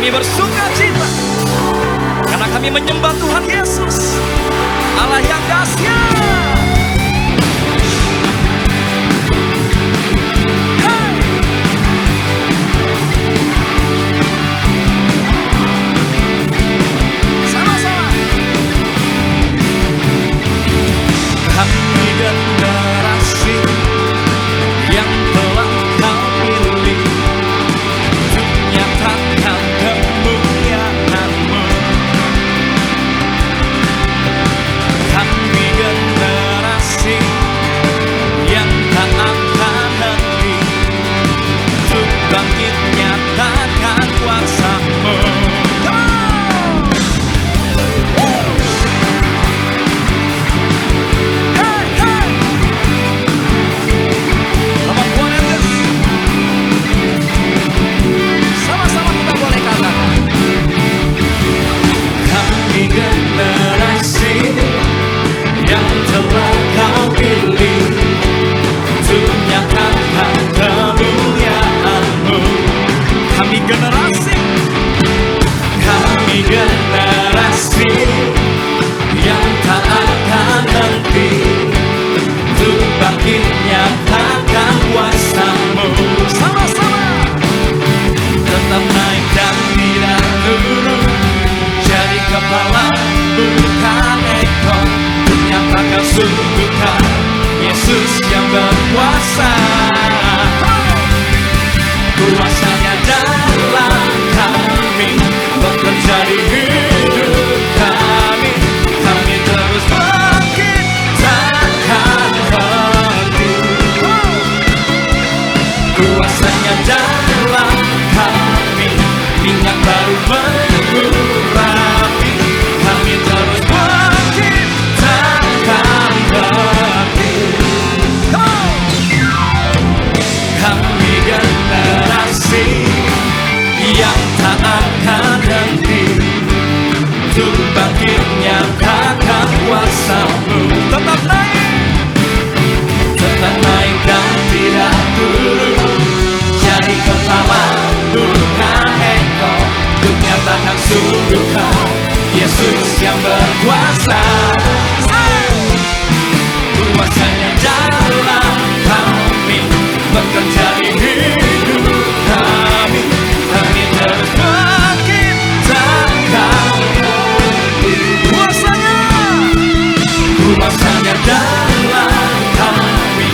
Kami bersuka cita karena kami menyembah Tuhan Yesus, Allah yang dahsyat. Kami generasi yang telah Kau pilih untuk nyatakan kemuliaan-Mu. Kami generasi yang tak akan henti untuk bangkit nyatakan kuasa-Mu. Generasi yang telah Kau pilih untuk nyatakan kemuliaan-Mu. Kami generasi yang tak akan henti untuk bangkit nyatakan kuasa-Mu. Sama-sama tetap naik dan tidak turun, jadi kepala bukan ekor, menyatakan sungguh Kau Yesus yang berkuasa. Kuasanya dalam kami bekerja di hidup kami. Kami terus bangkit takkan henti. Kuasanya dalam kami, minyak baru mengurapi. Kami terus bangkit takkan henti. Kami generasi yang tak akan henti untuk bangkit nyatakan kuasa-Mu. Tetap naik dan tidak turun, jadi kepala bukan ekor, untuk nyatakan sungguh Kau Yesus yang berkuasa. Kuasanya dalam kami bekerja di hidup kami. Kami terus bangkit takkan henti. Kuasanya dalam kami,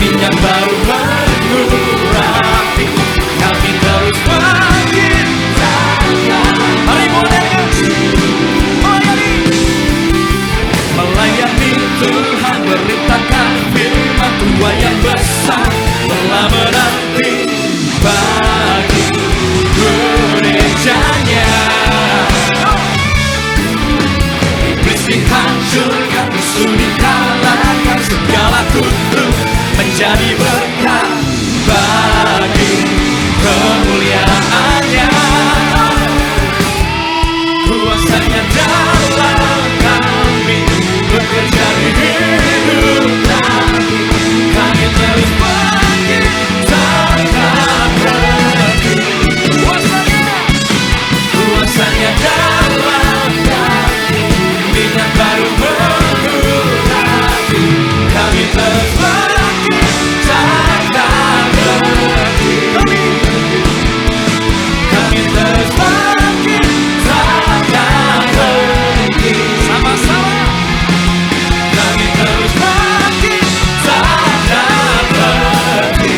minyak baru mengurapi. Kami terus bangkit takkan. Mari melayani Tuhan, beritakan firman Tuhan yang besar telah menanti bagi gerejanya. Iblis dihancurkan, musuh dikalahkan, segala kutuk menjadi berkat bagi kemuliaan-Nya. Kuasanya dalam kami bekerja di hidup kami. Kami terus bangkit takkan henti. Kuasanya dalam kami, minyak baru mengurapi. Kami terus bangkit takkan henti. Kami terus bangkit takkan henti. Sama-sama kami terus bangkit takkan henti.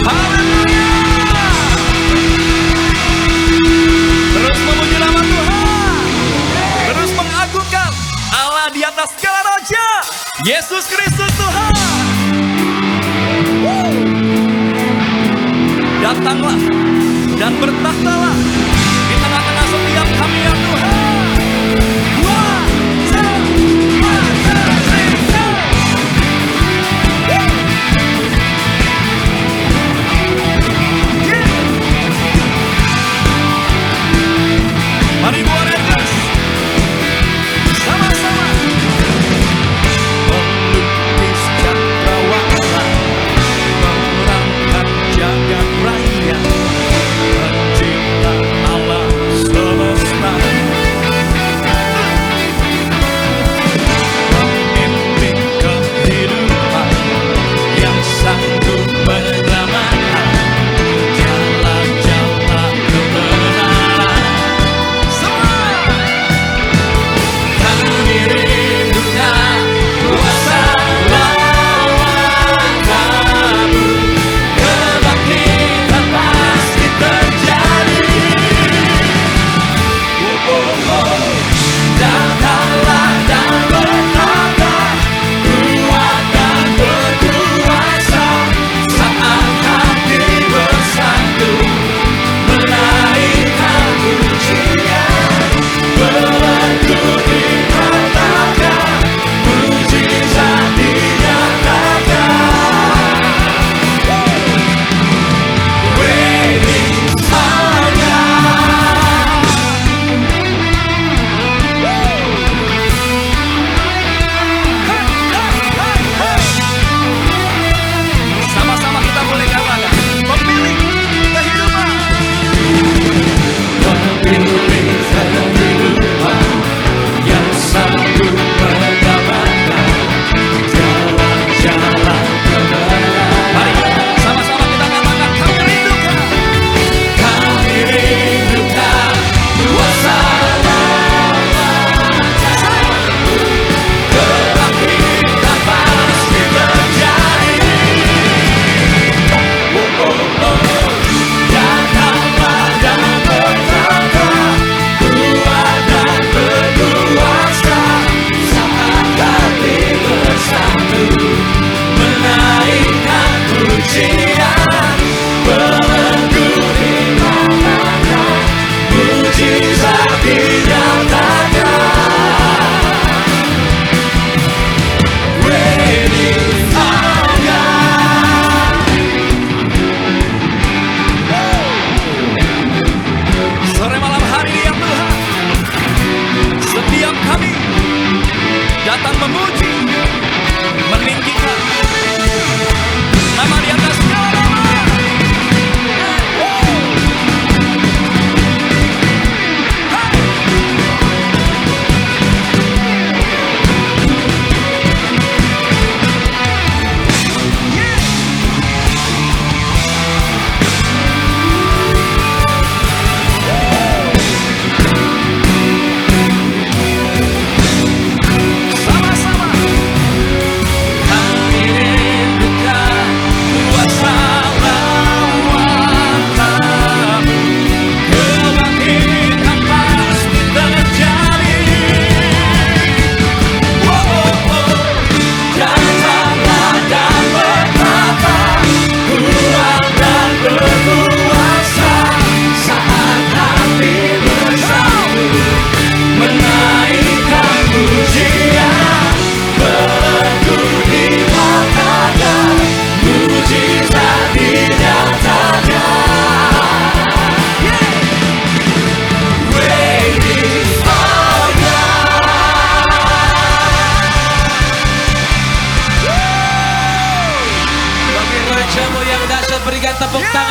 Haleluya. Terus memuji nama Tuhan, terus mengagungkan Allah di atas segala raja, Yesus Kristus Tuhan. Datanglah dan bertakhtalah di tengah-tengah setiap kami ya Tuhan. Mari buat Yesus sama-sama. Melukis cakrawala, menerangkan jagat raya.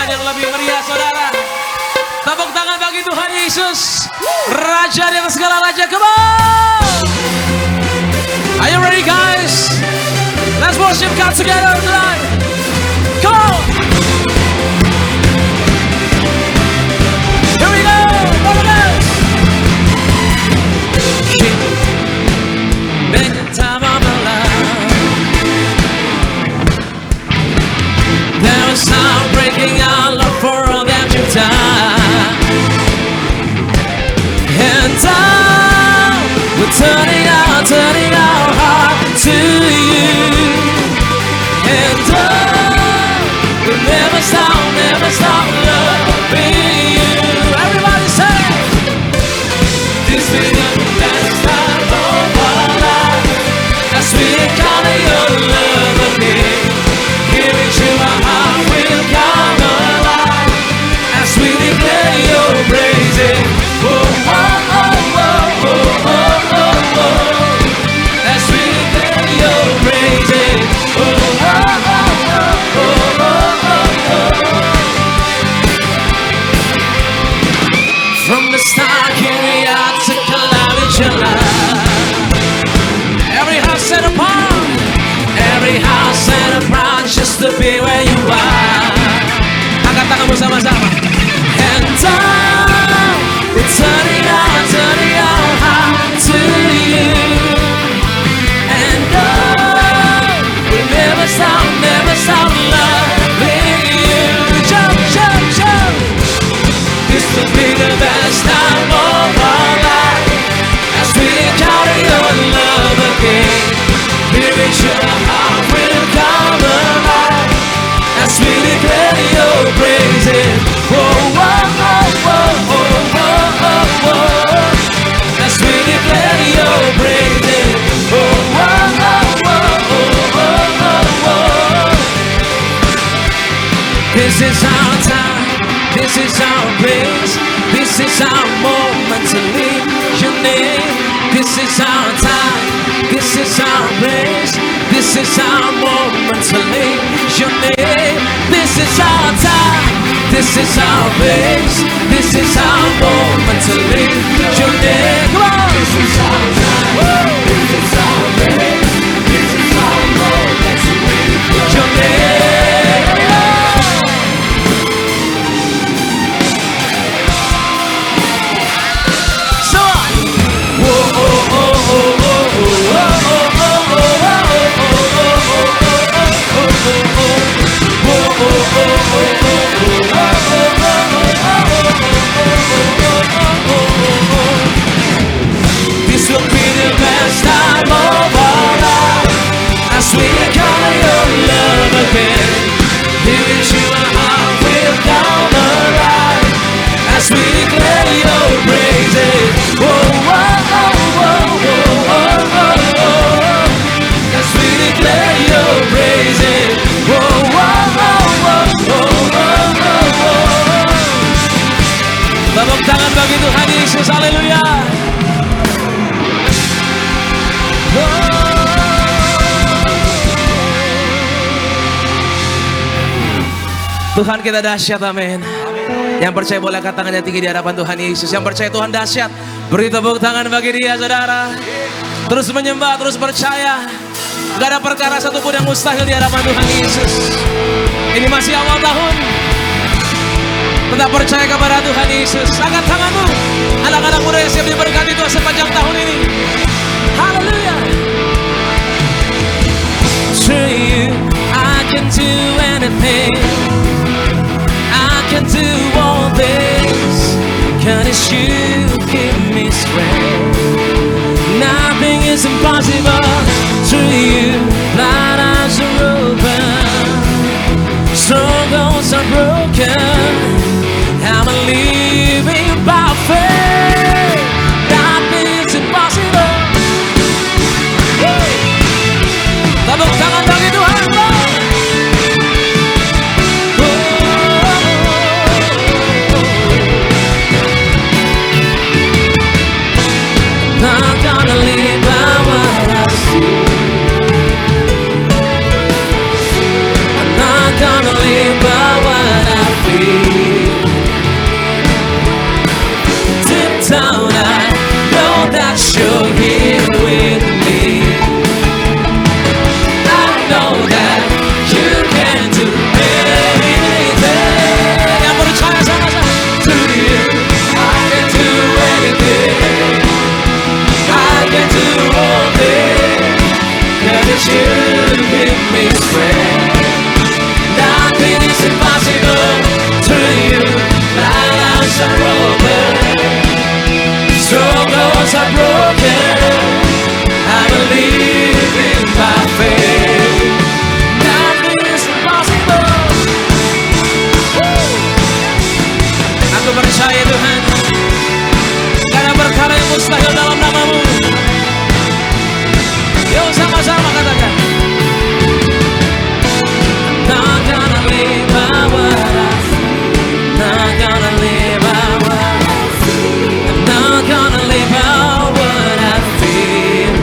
yang lebih meriah, saudara. Tepuk tangan bagi Tuhan Yesus, Raja di atas segala raja. Come on! Are you ready, guys? Let's worship God together tonight. Come on! Here we go! Make the time of my life. There was sound breaking our love for all that you've done. And we're turning our heart to you. And we'll never stop loving you. Everybody say, this is the best time of our life. As we encounter your love again, giving to our heart will come alive. As we declare your praises, oh, oh, oh, oh, oh, oh, oh, oh. As we declare your praises, oh, oh, oh, oh, oh, oh, oh. From the start, here we are to collide with your love. Every heart set apart, every heart set apart, just to be where you are. Angkat tangan bersama-sama. And we're turning our heart to you. And we'll never stop loving you. Jump, jump, jump. This will be the best time of our life. As we encounter your love again, giving to our heart will come alive. As we declare your praises, oh, oh, oh, oh, oh, oh, oh. As we declare your praises, oh, oh, oh, oh, oh, oh, oh. This is our time, this is our praise, this is our moment to live your name. This is our time, this is our praise, this is our moment to live your name. This is our time, this is our praise, this is our moment to live your name. Come on! This is our time, this is our praise, this is our moment to live your name. This will be the best time of our life. As we encounter your love again, giving to our heart will come alive. As we declare your praises, oh, oh, oh, oh, oh, oh, oh, oh. As we declare your praises, oh, oh, oh, oh, oh, oh, oh. Tepuk tangan bagi Tuhan Yesus, haleluya. Tuhan kita dahsyat, amin. Yang percaya boleh angkat tangannya tinggi di hadapan Tuhan Yesus. Yang percaya Tuhan dahsyat, beri tepuk tangan bagi dia, saudara. Terus menyembah, terus percaya. Gak ada perkara satupun yang mustahil di hadapan Tuhan Yesus. Ini masih awal tahun, tetap percaya kepada Tuhan Yesus. Angkat tanganmu, anak-anak muda yang siap diberkati Tuhan sepanjang tahun ini. Haleluya. Through you, I can do anything. I can do all this, 'cause you give me strength. Nothing is impossible. Through you, blind eyes are open, strongholds are broken. I'm living by faith. Nothing is impossible. Tepuk tangan bagi Tuhan. Not gonna live by what I percaya Tuhan, karena berkala yang mustahil dalam namamu. Yuk sama-sama katakan. Not gonna live by what I see. Not gonna live by what I see. I'm not gonna live by what I feel.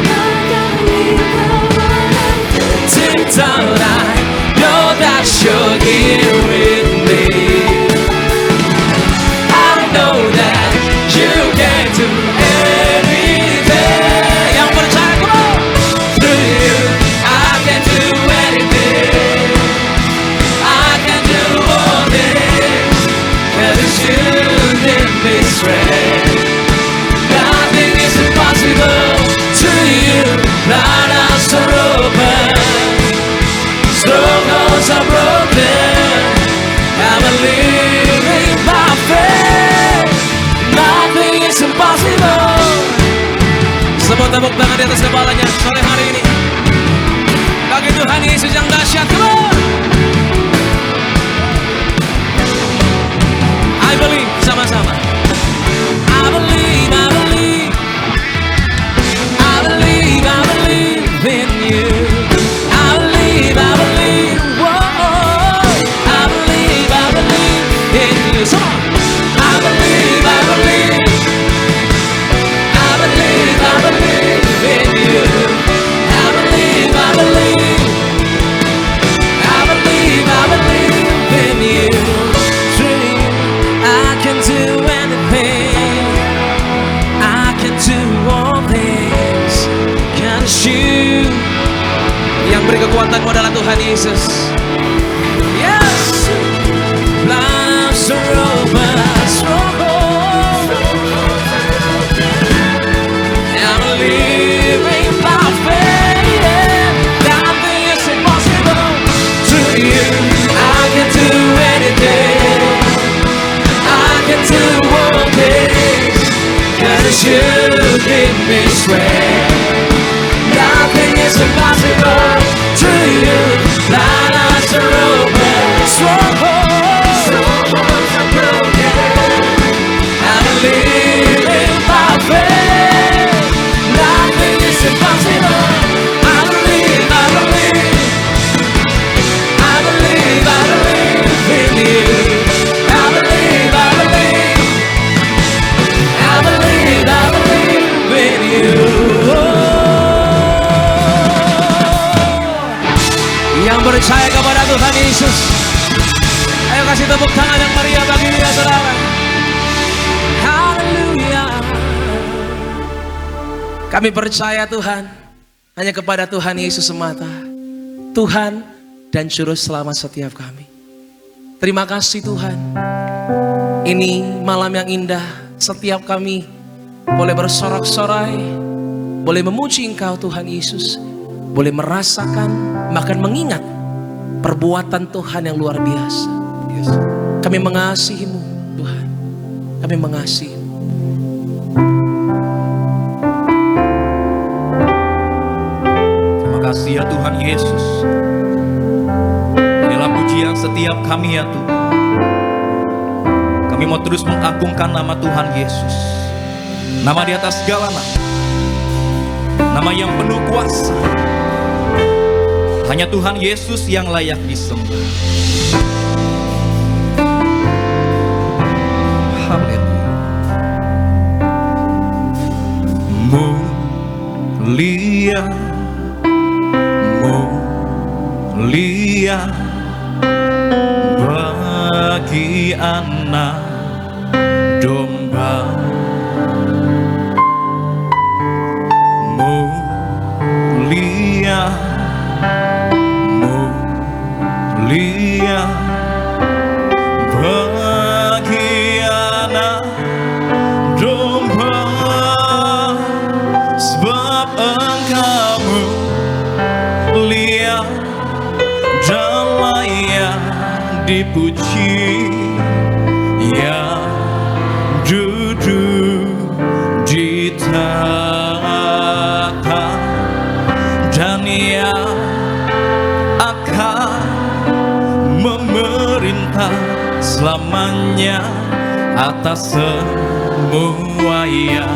Deep down I know that you're here with me. I know that you can do anything. Yang percaya, come on. Through you I can do anything. I can do all things, 'cause you give me strength. Nothing is impossible to you. Blind eyes are open, strongholds are broken. I'm living by faith. Nothing is impossible. Semua tepuk tangan di atas kepalanya sore hari ini bagi Tuhan Yesus yang dahsyat. Come on. I believe, sama-sama. I believe, I believe, I believe, I believe in you. I believe, I believe, whoa. I believe in you. Come on. I believe, I believe, I believe, I believe in you. I believe, I believe, I believe, I believe in you. Through you I can do anything. I can do all things, 'cause you. Yang beri kekuatanmu adalah Tuhan Yesus. Yes. Lives are open, strongholds. I'm living by faith. Nothing is impossible to you. I can do anything. I can do all things, 'cause you give me strength. Nothing is impossible to you. Blind eyes are open, strongholds are broken. I'm living by faith. Nothing is impossible. I believe, I believe, I believe, I believe in you. I believe, I believe, I believe, I believe in you. Yang percaya kepada Tuhan Yesus, ayo kasih tepuk tangan yang meriah bagi dia, saudara. Haleluya. Kami percaya Tuhan, hanya kepada Tuhan Yesus semata, Tuhan dan Juru Selamat setiap kami. Terima kasih Tuhan. Ini malam yang indah, setiap kami boleh bersorak-sorai, boleh memuji Engkau Tuhan Yesus, boleh merasakan, bahkan mengingat perbuatan Tuhan yang luar biasa. Yes. Kami mengasihi-Mu Tuhan. Kami mengasihi-Mu. Terima kasih ya Tuhan Yesus. Inilah pujian setiap kami ya Tuhan. Kami mau terus mengagungkan nama Tuhan Yesus. Nama di atas segala nama. Nama yang penuh kuasa. Hanya Tuhan Yesus yang layak disembah. Haleluya. Mulia, mulia bagi anak domba. Mulia, mulia bagi anak domba, sebab Engkau mulia dan layak dipuji, yang duduk di tahta dan yang akan memerintah selamanya. atas semua yang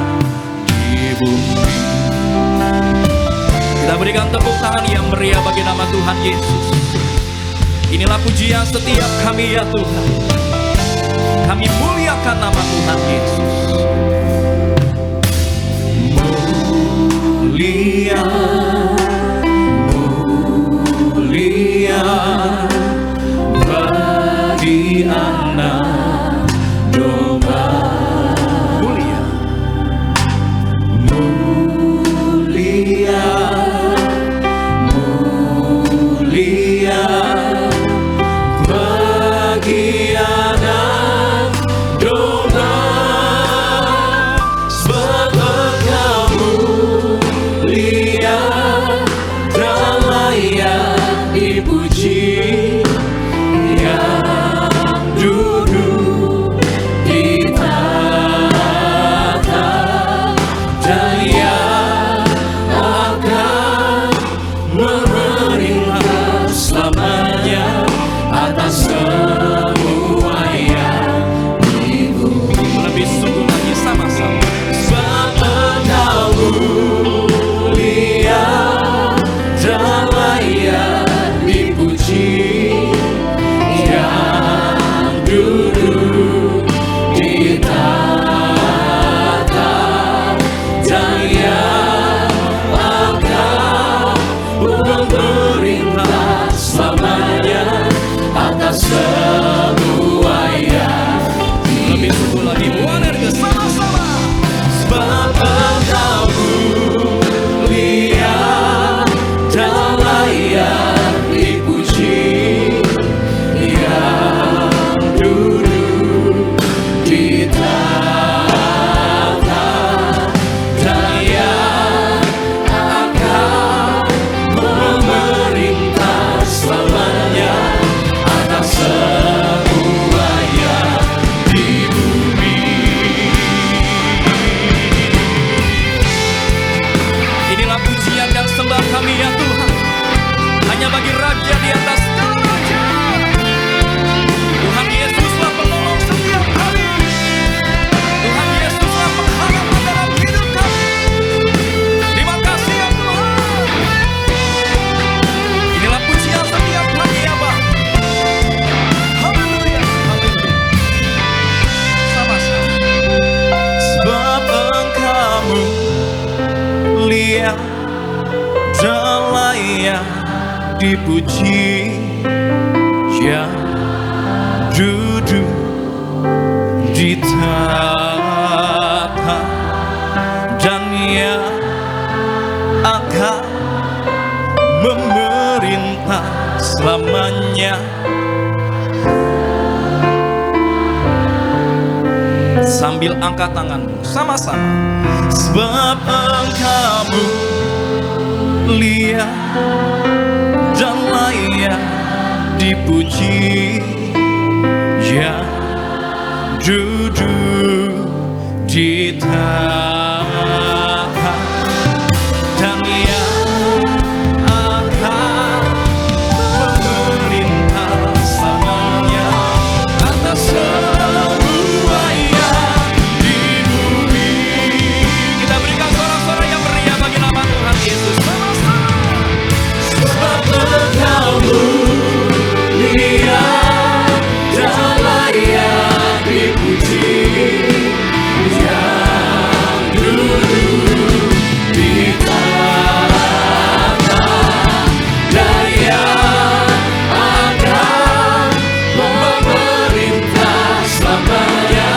di bumi. Kita berikan tepuk tangan yang meriah bagi nama Tuhan Yesus. Inilah pujian setiap kami ya Tuhan. Kami muliakan nama Tuhan Yesus. Mulia, mulia bagi anak domba. Mulia, mulia, mulia bagi anak domba. Sebab Engkau mulia dan layak dipuji, yang duduk di tahta dan yang akan memerintah selamanya atas semua yang di bumi. Lebih sungguh lagi sama-sama. Sebab Engkau mulia dan layak dipuji, yang duduk di tahta dan yang akan memerintah selamanya atas semua yang. Lebih sungguh lagi mulia sama-sama. Sebab Engkau mulia dan layak dipuji, yang duduk di tahta dan yang akan memerintah selamanya atas semua yang di bumi. Inilah pujian dan sembah kami ya Tuhan, hanya bagi Raja di atas segala raja. Tuhan Yesuslah penolong setiap kami. Tuhan Yesuslah pengharapan dalam hidup kami. Terima kasih ya Tuhan. Inilah pujian setiap kami ya Bapa. Haleluya, haleluya. Sama-sama. Sebab Engkau mulia dan layak dipuji, yang duduk di tahta dan yang akan memerintah selamanya. Sambil angkat tanganmu sama-sama. Sebab Engkau mulia dan layak dipuji, yang duduk di tahta dan yang akan memerintah selamanya atas semua yang di bumi. Kita berikan sorak-sorai yang meriah bagi nama Tuhan Yesus sama-sama. Sebab Engkau mulia dan layak dipuji, yang duduk di tahta dan yang akan memerintah selamanya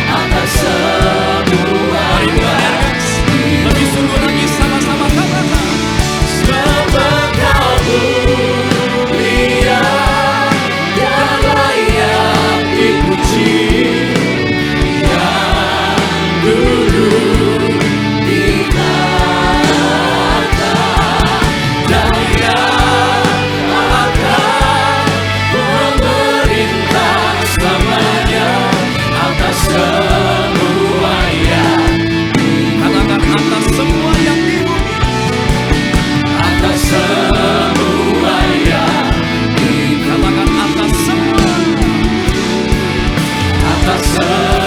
atas semua. Mari Tuhan, lebih sungguh lagi sama-sama katakan. Sebab Engkau mulia dan layak dipuji, yang duduk di tahta dan yang akan memerintah selamanya atas semua yang. Katakan atas semua yang di bumi, atas semua yang. Katakan atas semua, atas semua.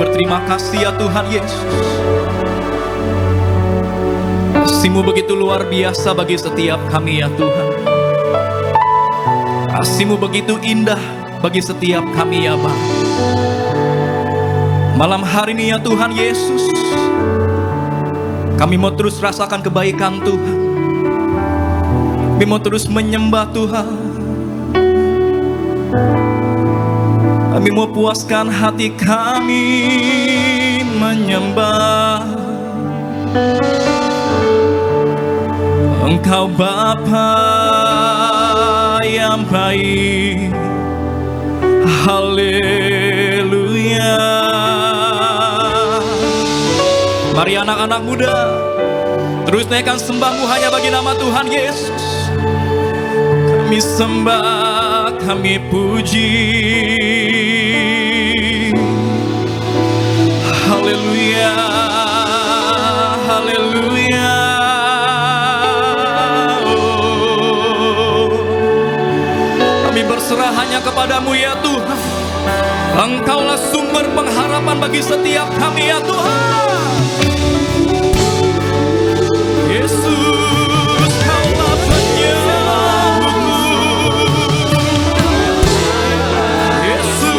berterima kasih ya Tuhan Yesus. Kasih-Mu begitu luar biasa bagi setiap kami ya Tuhan. Kasih-Mu begitu indah bagi setiap kami ya Bapa. Malam hari ini ya Tuhan Yesus, kami mau terus rasakan kebaikan Tuhan. Kami mau terus menyembah Tuhan. Kami mau puaskan hati kami menyembah Engkau Bapa yang baik. Haleluya. Mari anak-anak muda, terus naikkan sembahmu hanya bagi nama Tuhan Yesus. Kami sembah, kami puji. Haleluya, haleluya. Oh, kami berserah hanya kepadamu ya Tuhan. Engkaulah sumber pengharapan bagi setiap kami ya Tuhan. Yesus, Kaulah penyembuhku. Yesus,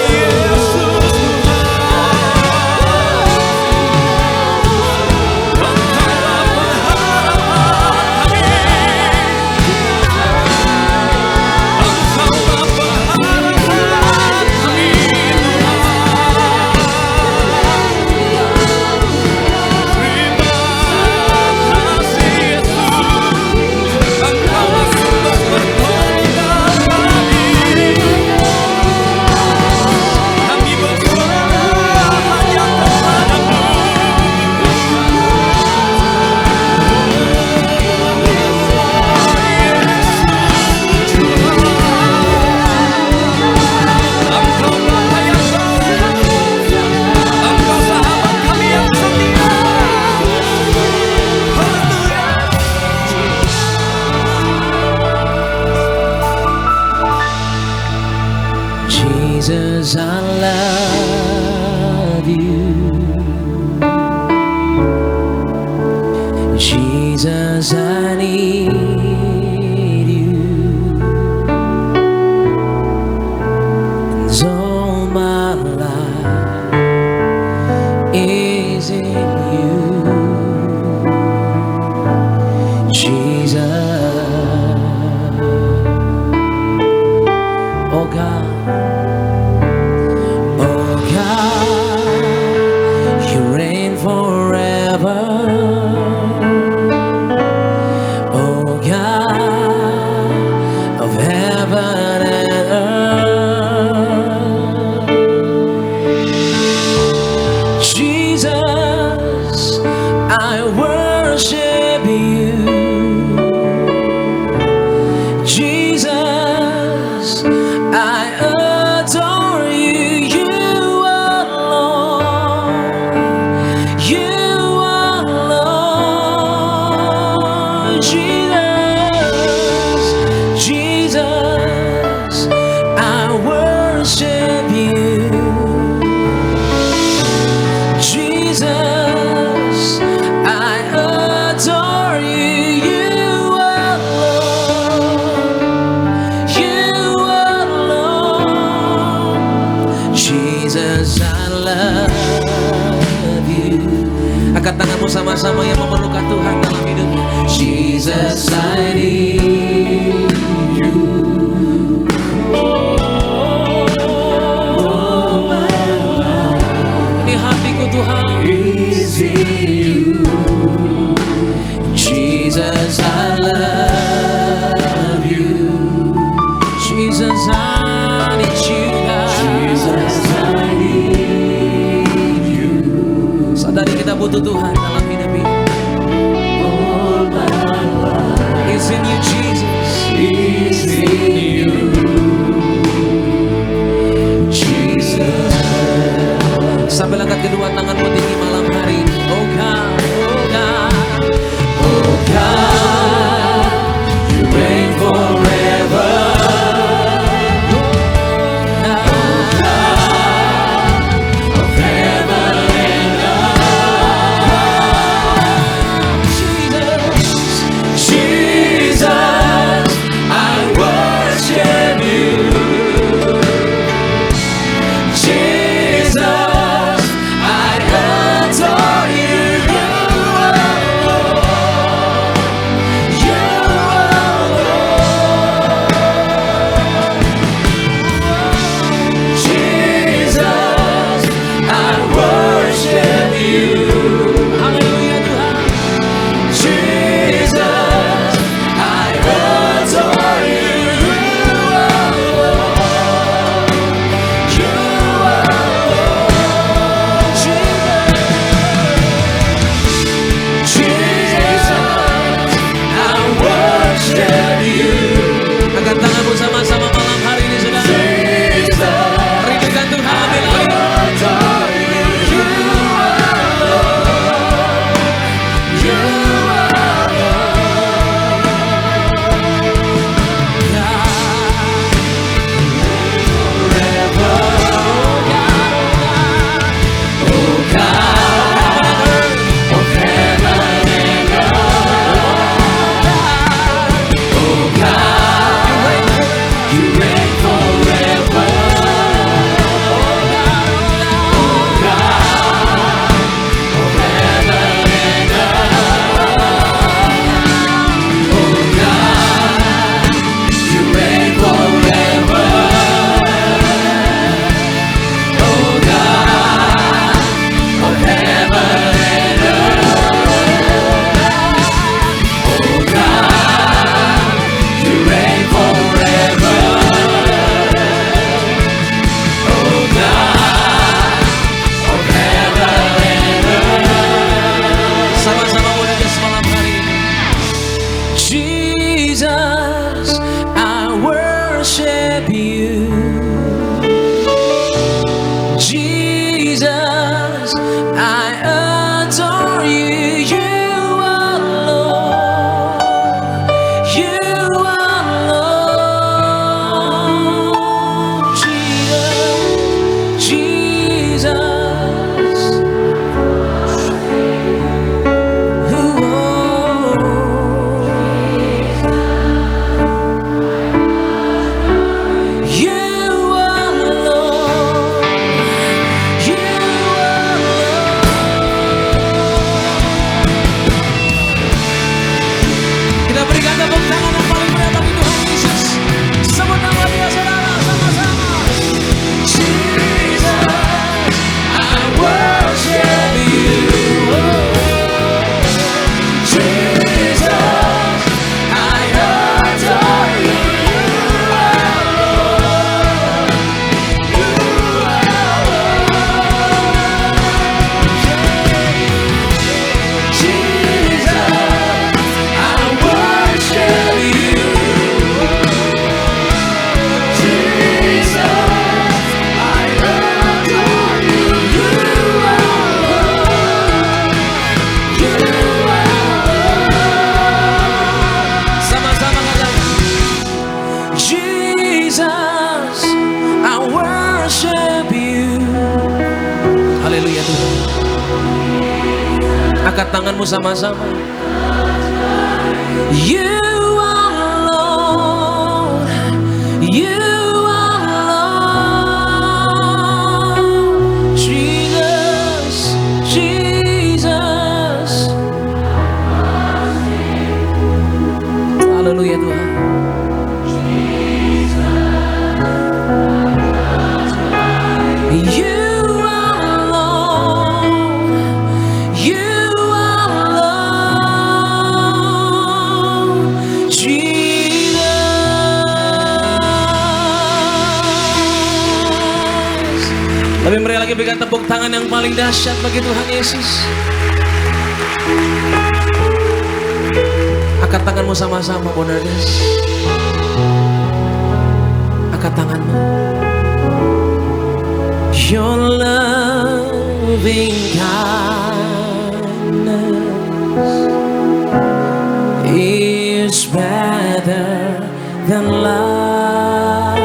Yesus, Engkaulah pengharapan kami. Engkaulah pengharapan kami. Jesus, I love you. Jesus, I need you. And all my life is in you. Jesus, oh God. Angkat tanganmu sama-sama yang memerlukan Tuhan dalam hidupmu. Jesus, I need you. Ini hatiku Tuhan. Is you. Jesus, I love you. Jesus, I need you, God. Jesus, I need you. Sadari kita butuh Tuhan dalam hidup ini. It's in you, Jesus. It's in you, Jesus. Sambil angkat kedua tanganmu tinggi malam hari. Oh God, oh God, oh God, you reign forever. Angkat tanganmu sama-sama. You alone, you alone, Jesus, Jesus. Haleluya Tuhan. Lebih meriah lagi, berikan tepuk tangan yang paling dahsyat bagi Tuhan Yesus. Angkat tanganmu sama-sama, Bonades. Angkat tanganmu. Your loving kindness is better than life.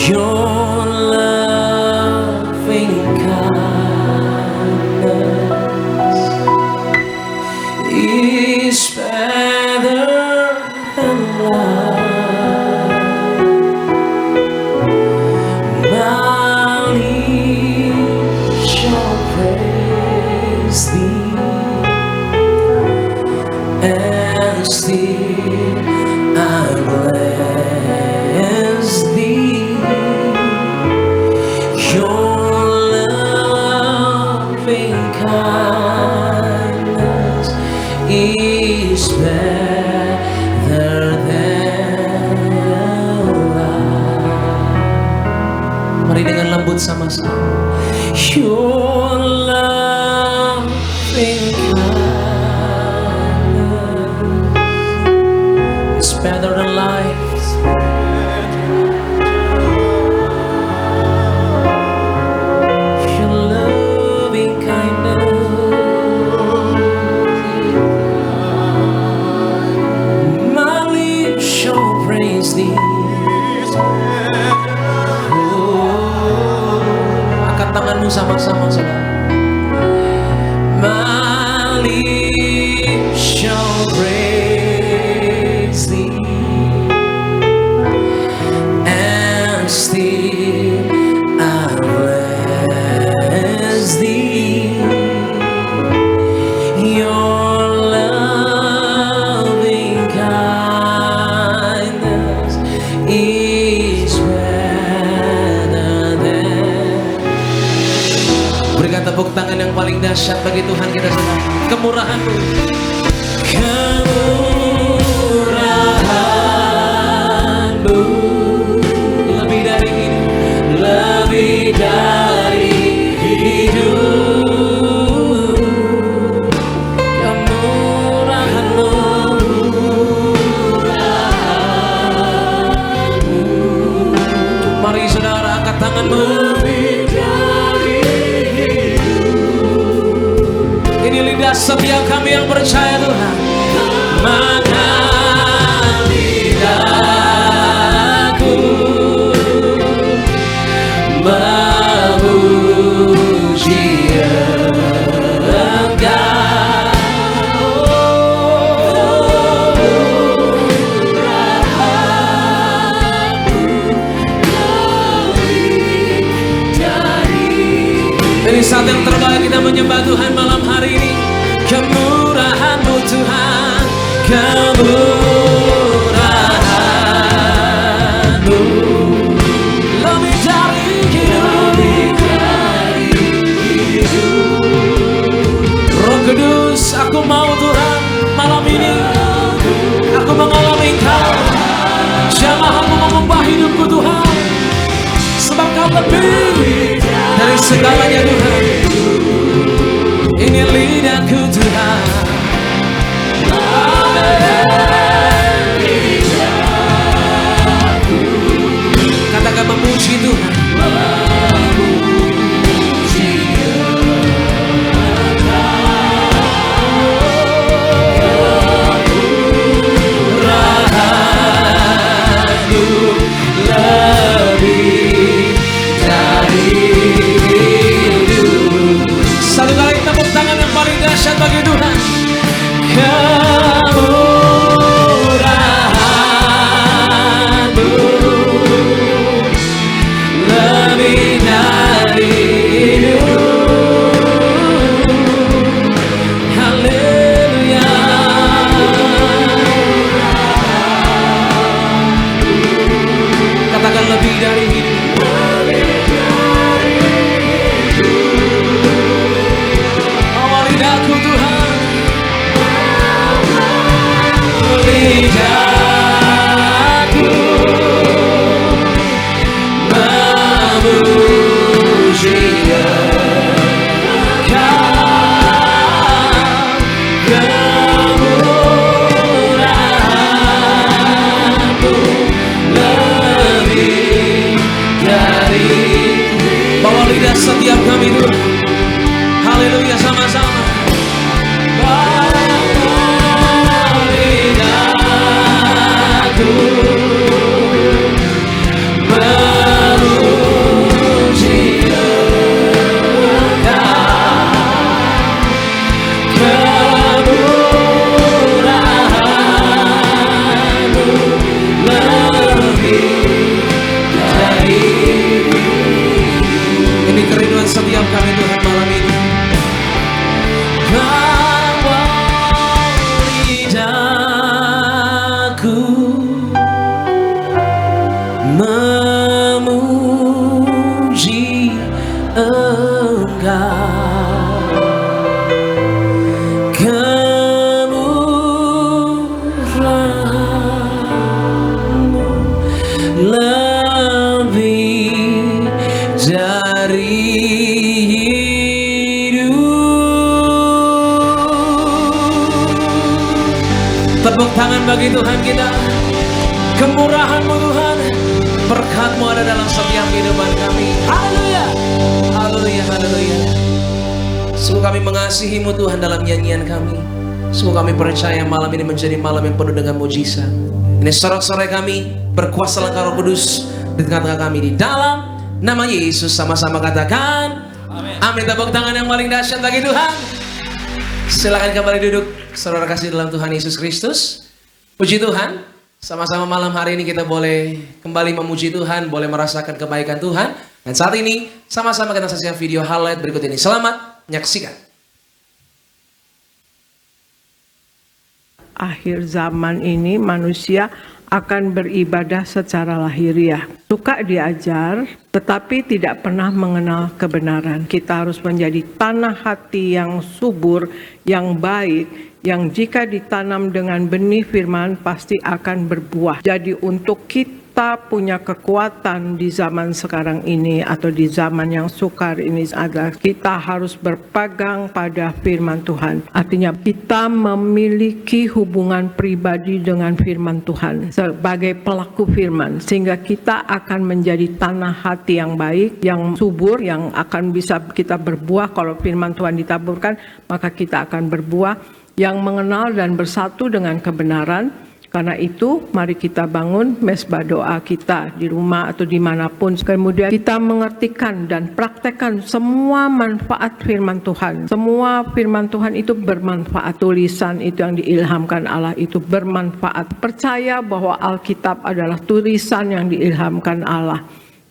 Your loving kindness is better than life. My lips shall praise Thee, and still I bless Thee. Is better than life. Mari dengan lembut sama-sama. Your loving kindness is better than life. Your loving kindness Thee. Angkat tanganmu sama-sama, saudara. My lips shall praise Thee, and still I bless Thee. Your loving kindness is better than. Berikan tepuk tangan yang paling dahsyat bagi Tuhan kita semua. Kemurahan-Mu, kemurahan-Mu lebih dari hidup, lebih dari hidup. Kemurahan-Mu, mari saudara angkat tanganmu. Ini lidah setiap kami yang percaya Tuhan. Maka lidahku memuji Ini saat yang terbaik kita menyembah Tuhan malam hari ini. Kemurahan-Mu Tuhan, kemurahan-Mu lebih dari hidup. Roh Kudus, aku mau Tuhan malam ini aku mengalami Engkau. Jangan aku mengubah hidupku Tuhan, sebab Kau lebih dari segalanya Tuhan. Ini lidahku Tuhan. Katakan memuji Tuhan. Lebih dari hidup. aku memuji setiap kami Tuhan malam ini. Bawa lidahku memuji Engkau, kemurahan-Mu lebih dari tepuk tangan bagi Tuhan kita. Kemurahan-Mu Tuhan, berkat-Mu ada dalam setiap kehidupan kami. Haleluya, haleluya, haleluya. Sungguh kami mengasihi-Mu Tuhan dalam nyanyian kami. Sungguh kami percaya malam ini menjadi malam yang penuh dengan mujizat. Ini sorak-sorai kami, berkuasa Engkau Roh Kudus di tengah-tengah kami. Di dalam nama Yesus sama-sama katakan amin. Amin. Tepuk tangan yang paling dahsyat bagi Tuhan. Silakan kembali duduk, saudara kasih dalam Tuhan Yesus Kristus. Puji Tuhan, sama-sama malam hari ini kita boleh kembali memuji Tuhan, boleh merasakan kebaikan Tuhan. Dan saat ini sama-sama kita saksikan video highlight berikut ini. Selamat menyaksikan. Akhir zaman ini manusia akan beribadah secara lahiriah. Suka diajar, tetapi tidak pernah mengenal kebenaran. Kita harus menjadi tanah hati yang subur, yang baik, yang jika ditanam dengan benih firman pasti akan berbuah. Jadi untuk kita punya kekuatan di zaman sekarang ini atau di zaman yang sukar ini adalah kita harus berpegang pada firman Tuhan. Artinya kita memiliki hubungan pribadi dengan firman Tuhan sebagai pelaku firman, sehingga kita akan menjadi tanah hati yang baik, yang subur, yang akan bisa kita berbuah. Kalau firman Tuhan ditaburkan, maka kita akan berbuah yang mengenal dan bersatu dengan kebenaran. Karena itu, mari kita bangun mesbah doa kita di rumah atau dimanapun. Kemudian kita mengertikan dan praktekkan semua manfaat firman Tuhan. Semua firman Tuhan itu bermanfaat. Tulisan itu yang diilhamkan Allah itu bermanfaat. Percaya bahwa Alkitab adalah tulisan yang diilhamkan Allah.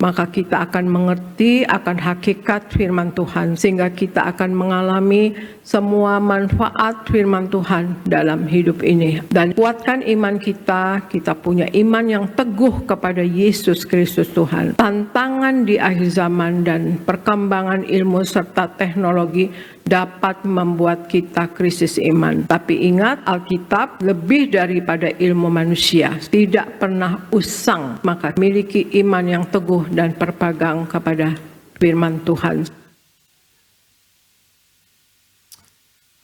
Maka kita akan mengerti akan hakikat firman Tuhan, sehingga kita akan mengalami semua manfaat firman Tuhan dalam hidup ini. Dan kuatkan iman kita, kita punya iman yang teguh kepada Yesus Kristus Tuhan. Tantangan di akhir zaman dan perkembangan ilmu serta teknologi dapat membuat kita krisis iman. Tapi ingat, Alkitab lebih daripada ilmu manusia, tidak pernah usang. Maka miliki iman yang teguh dan berpegang kepada firman Tuhan.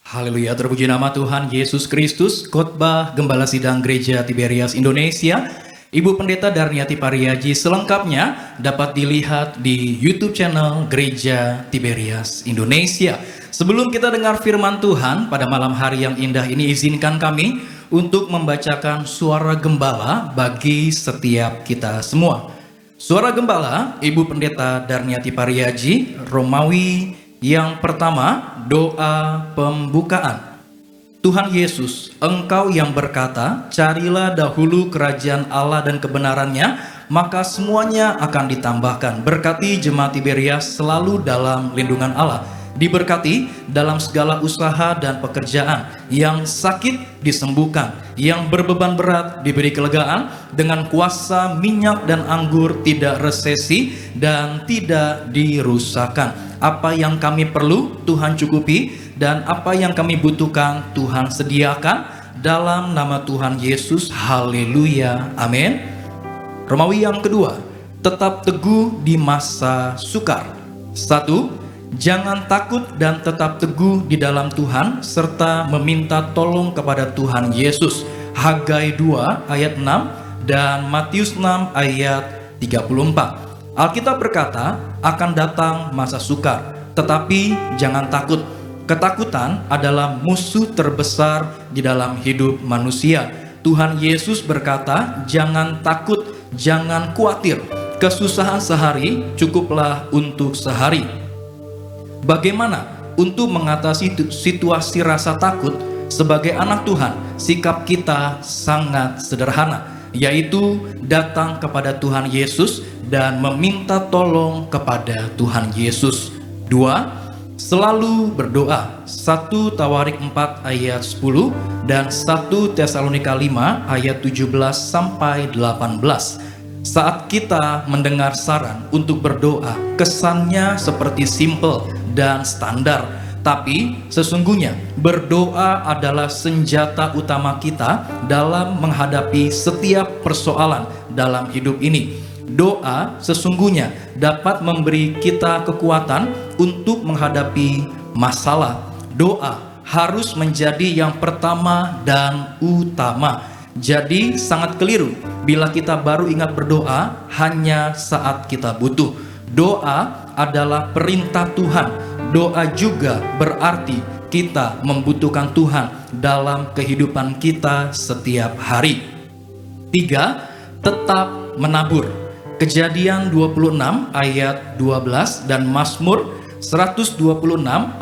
Haleluya, terpuji nama Tuhan Yesus Kristus. Khotbah Gembala Sidang Gereja Tiberias Indonesia, Ibu Pendeta Darniati Pariaji selengkapnya dapat dilihat di YouTube channel Gereja Tiberias Indonesia. Sebelum kita dengar firman Tuhan pada malam hari yang indah ini, izinkan kami untuk membacakan suara gembala bagi setiap kita semua. Suara gembala Ibu Pendeta Darniati Pariaji, Romawi yang pertama, doa pembukaan. Tuhan Yesus, Engkau yang berkata, carilah dahulu kerajaan Allah dan kebenarannya, maka semuanya akan ditambahkan. Berkati jemaat Tiberias selalu dalam lindungan Allah. Diberkati dalam segala usaha dan pekerjaan. Yang sakit disembuhkan, yang berbeban berat diberi kelegaan. Dengan kuasa minyak dan anggur tidak resesi dan tidak dirusakkan. Apa yang kami perlu Tuhan cukupi, dan apa yang kami butuhkan Tuhan sediakan. Dalam nama Tuhan Yesus, haleluya, amin. Romawi yang kedua, tetap teguh di masa sukar. 1. Jangan takut dan tetap teguh di dalam Tuhan, serta meminta tolong kepada Tuhan Yesus. Hagai 2 ayat 6 dan Matius 6 ayat 34. Alkitab berkata, akan datang masa sukar, tetapi jangan takut. Ketakutan adalah musuh terbesar di dalam hidup manusia. Tuhan Yesus berkata, jangan takut, jangan khawatir. Kesusahan sehari cukuplah untuk sehari. Bagaimana untuk mengatasi situasi rasa takut? Sebagai anak Tuhan, sikap kita sangat sederhana, yaitu datang kepada Tuhan Yesus dan meminta tolong kepada Tuhan Yesus. 2. Selalu berdoa. 1 Tawarik 4 ayat 10 dan 1 Tesalonika 5 ayat 17 sampai 18. Saat kita mendengar saran untuk berdoa, kesannya seperti simple dan standar. Tapi sesungguhnya berdoa adalah senjata utama kita dalam menghadapi setiap persoalan dalam hidup ini. Doa sesungguhnya dapat memberi kita kekuatan untuk menghadapi masalah. Doa harus menjadi yang pertama dan utama. Jadi sangat keliru bila kita baru ingat berdoa hanya saat kita butuh. Doa adalah perintah Tuhan. Doa juga berarti kita membutuhkan Tuhan dalam kehidupan kita setiap hari. 3. Tetap menabur. Kejadian 26 ayat 12 dan Mazmur 126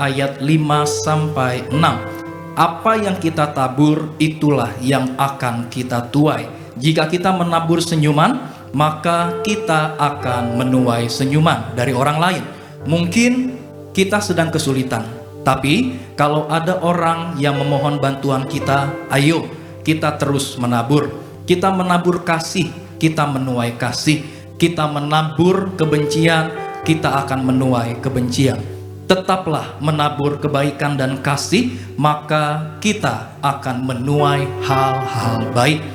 ayat 5 sampai 6. Apa yang kita tabur itulah yang akan kita tuai. Jika kita menabur senyuman, maka kita akan menuai senyuman dari orang lain. Mungkin kita sedang kesulitan, tapi kalau ada orang yang memohon bantuan kita, ayo kita terus menabur. Kita menabur kasih, kita menuai kasih. Kita menabur kebencian, kita akan menuai kebencian. Tetaplah menabur kebaikan dan kasih, maka kita akan menuai hal-hal baik.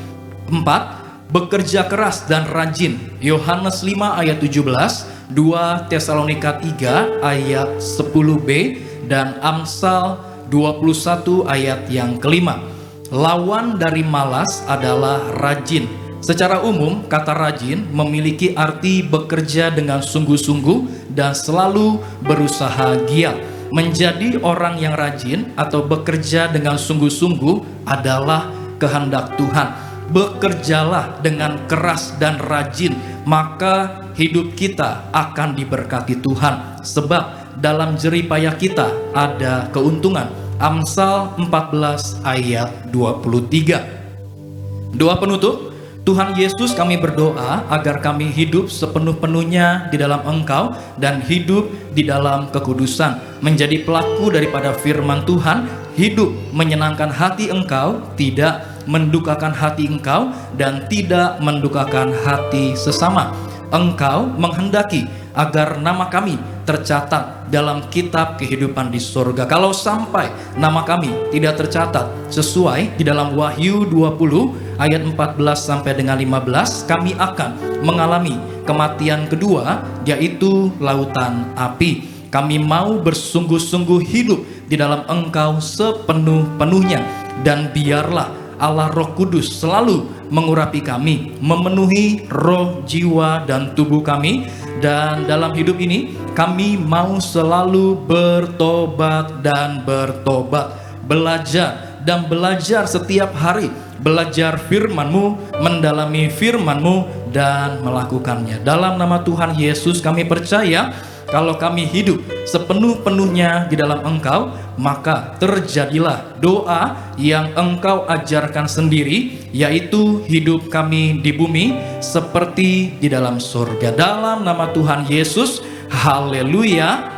4. Bekerja keras dan rajin. Yohanes 5 ayat 17, 2 Tesalonika 3 ayat 10b dan Amsal 21 ayat yang kelima. Lawan dari malas adalah rajin. Secara umum, kata rajin memiliki arti bekerja dengan sungguh-sungguh dan selalu berusaha giat. Menjadi orang yang rajin atau bekerja dengan sungguh-sungguh adalah kehendak Tuhan. Bekerjalah dengan keras dan rajin, maka hidup kita akan diberkati Tuhan. Sebab dalam jerih payah kita ada keuntungan. Amsal 14 ayat 23. Doa penutup. Tuhan Yesus, kami berdoa agar kami hidup sepenuh-penuhnya di dalam Engkau dan hidup di dalam kekudusan, menjadi pelaku daripada firman Tuhan, hidup menyenangkan hati Engkau, tidak mendukakan hati Engkau, dan tidak mendukakan hati sesama. Engkau menghendaki agar nama kami tercatat dalam kitab kehidupan di surga. Kalau sampai nama kami tidak tercatat sesuai di dalam Wahyu 20 ayat 14 sampai dengan 15, kami akan mengalami kematian kedua, yaitu lautan api. Kami mau bersungguh-sungguh hidup di dalam Engkau sepenuh-penuhnya, dan biarlah Allah Roh Kudus selalu mengurapi kami, memenuhi roh, jiwa, dan tubuh kami. Dan dalam hidup ini kami mau selalu bertobat dan bertobat, belajar dan belajar setiap hari, belajar firman-Mu, mendalami firman-Mu, dan melakukannya. Dalam nama Tuhan Yesus kami percaya, kalau kami hidup sepenuh-penuhnya di dalam Engkau, maka terjadilah doa yang Engkau ajarkan sendiri, yaitu hidup kami di bumi seperti di dalam surga. Dalam nama Tuhan Yesus, haleluya,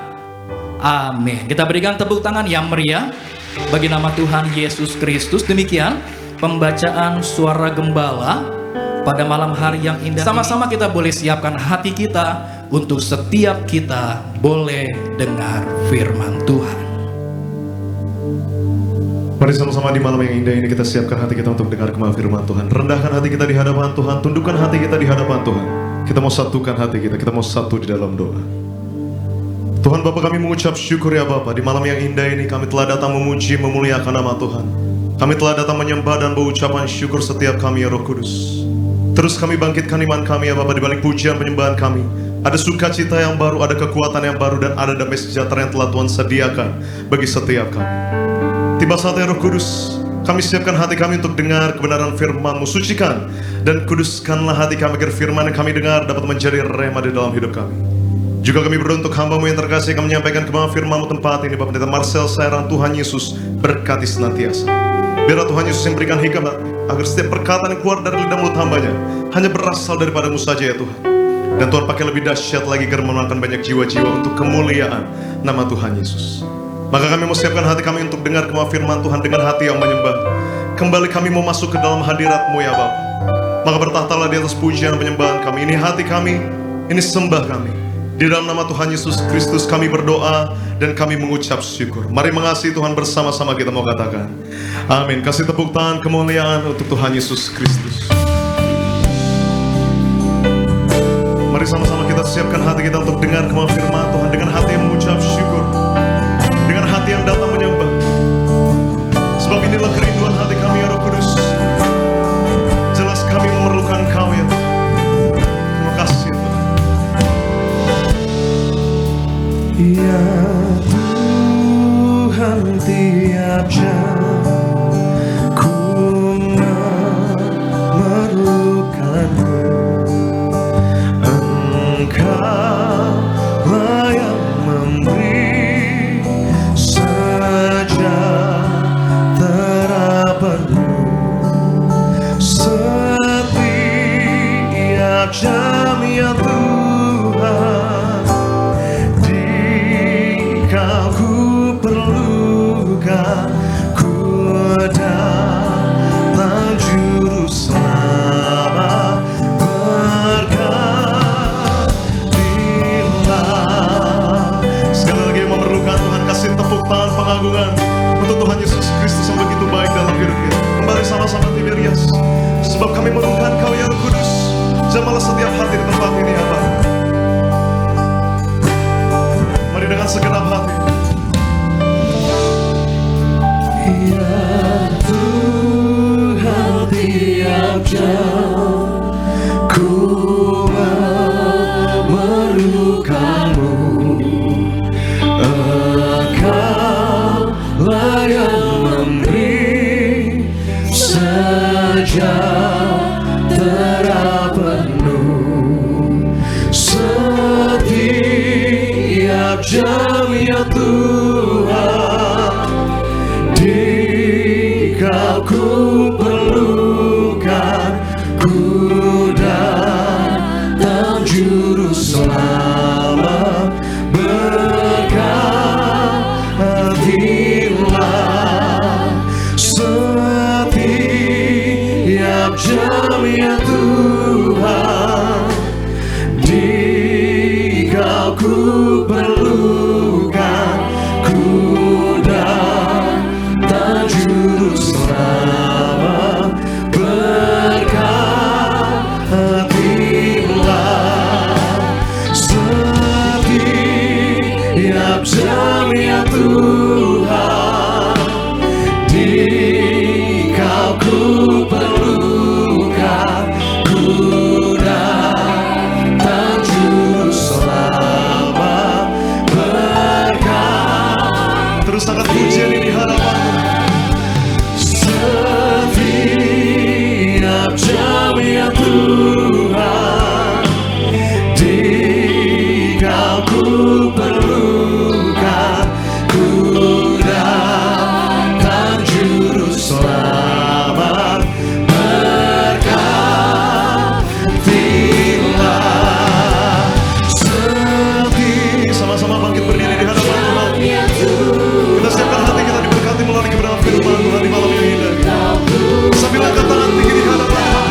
amin. Kita berikan tepuk tangan yang meriah bagi nama Tuhan Yesus Kristus. Demikian pembacaan suara gembala pada malam hari yang indah. Sama-sama kita boleh siapkan hati kita untuk setiap kita boleh dengar firman Tuhan. Mari sama-sama di malam yang indah ini kita siapkan hati kita untuk dengar kembali firman Tuhan. Rendahkan hati kita di hadapan Tuhan, tundukkan hati kita di hadapan Tuhan. Kita mau satukan hati kita mau satu di dalam doa. Tuhan Bapa, kami mengucap syukur ya Bapa, di malam yang indah ini kami telah datang memuji, memuliakan nama Tuhan. Kami telah datang menyembah dan berucapan syukur setiap kami ya Roh Kudus. Terus kami bangkitkan iman kami ya Bapa, di balik pujian penyembahan kami. Ada sukacita yang baru, ada kekuatan yang baru, dan ada damai sejahtera yang telah Tuhan sediakan bagi setiap kami. Tiba saatnya Roh Kudus, Kami siapkan hati kami untuk dengar kebenaran firman-Mu. Sucikan dan kuduskanlah hati kami agar firman yang kami dengar dapat menjadi rema di dalam hidup kami. Juga kami berdoa untuk hamba-Mu yang terkasih, kami menyampaikan kebenaran firman-Mu tempat ini. Bapak Pendeta Marcel, sayaran Tuhan Yesus berkati senantiasa. Biarlah Tuhan Yesus yang berikan hikmat, agar setiap perkataan yang keluar dari lidah mulut hambanya hanya berasal daripada-Mu saja ya Tuhan. Dan Tuhan pakai lebih dahsyat lagi agar memenangkan banyak jiwa-jiwa untuk kemuliaan nama Tuhan Yesus. Maka kami mau siapkan hati kami untuk dengar kebenaran firman Tuhan dengan hati yang menyembah. Kembali kami mau masuk ke dalam hadirat-Mu ya Bapa. Maka bertahtalah di atas pujian penyembahan kami. Ini hati kami, ini sembah kami. Di dalam nama Tuhan Yesus Kristus kami berdoa dan kami mengucap syukur. Mari mengasihi Tuhan bersama-sama kita mau katakan amin. Kasih tepuk tangan kemuliaan untuk Tuhan Yesus Kristus. Mari sama-sama kita siapkan hati kita untuk dengar kebenaran firman Tuhan dengan hati yang mengucap syukur, dengan hati yang datang menyembah. Sebab inilah kerinduan hati kami ya Roh Kudus. Jelas kami memerlukan Kau ya Tuhan. Terima kasih ya Tuhan. Ya Tuhan, tiap jam ku memerlukan-Mu. Engkaulah yang memberi sejahtera penuh setiap jam ya Tuhan. Dikau ku perlukan, ku datang juru selamat. Tepuk tangan pengagungan untuk Tuhan Yesus Kristus yang begitu baik dalam hidup kita. Kembali sama-sama Tiberias, sebab kami memerlukan Kau ya Roh Kudus. Jamalah setiap hati di tempat ini ya Bapa. Mari dengan segenap hati. Ya Tuhan, tiap jam ku memerlukan-Mu. Engkaulah yang memberi sejahtera penuh setiap jam ya Tuhan. Dikau ku perlukan, ku datang juru selamat. Setiap jam ya Tuhan, Dikau ku perlukan, ku datang juru selamat. Berkatilah setiap jam ya Tuhan. Dikau ku perlukan, ku datang juru selamat. Berkat terus angkat pujian ini di hadapan-Mu. Setiap jam ya Tuhan, Dikau ku perlukan, ku datang juru selamat. Berkatilah sama-sama bangkit berdiri di hadapan Tuhan. Kita siapkan hati kita diberkati melalui kebenaran firman Tuhan di malam yang indah. Sambil angkat tangan tinggi di hadapan Tuhan.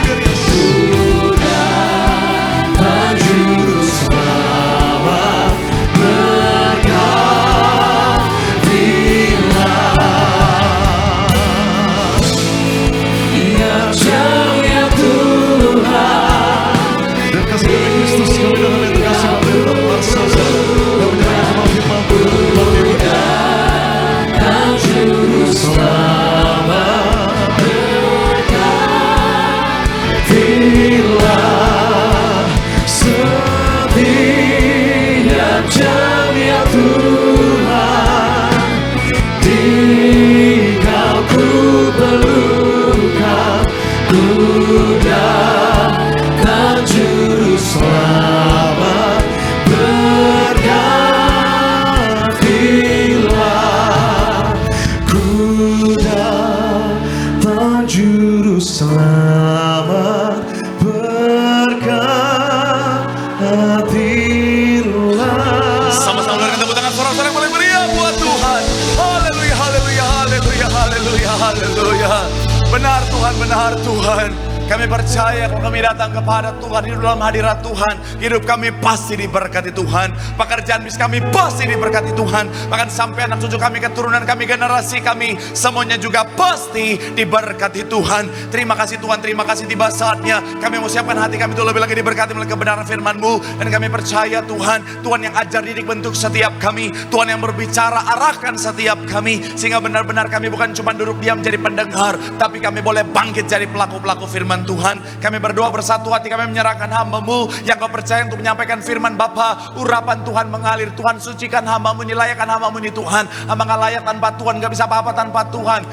Kami percaya kalau kami datang kepada Tuhan, hidup dalam hadirat Tuhan, hidup kami pasti diberkati Tuhan. Pekerjaan bisnis kami pasti diberkati Tuhan. Bahkan sampai anak cucu kami, keturunan kami, generasi kami, semuanya juga pasti diberkati Tuhan. Terima kasih Tuhan, terima kasih. Tiba saatnya kami mau siapkan hati kami itu lebih lagi diberkati oleh kebenaran firman-Mu. Dan kami percaya Tuhan, Tuhan yang ajar, didik, bentuk setiap kami, Tuhan yang berbicara, arahkan setiap kami, sehingga benar-benar kami bukan cuma duduk diam jadi pendengar, tapi kami boleh bangkit jadi pelaku-pelaku firman Tuhan. Kami berdoa bersatu hati, kami menyerahkan hamba-Mu yang Kau percaya untuk menyampaikan firman Bapa. Urapan Tuhan mengalir, Tuhan sucikan hamba-Mu ini, layakkan hamba-Mu ini Tuhan. Hamba gak layak tanpa Tuhan, gak bisa apa-apa tanpa Tuhan.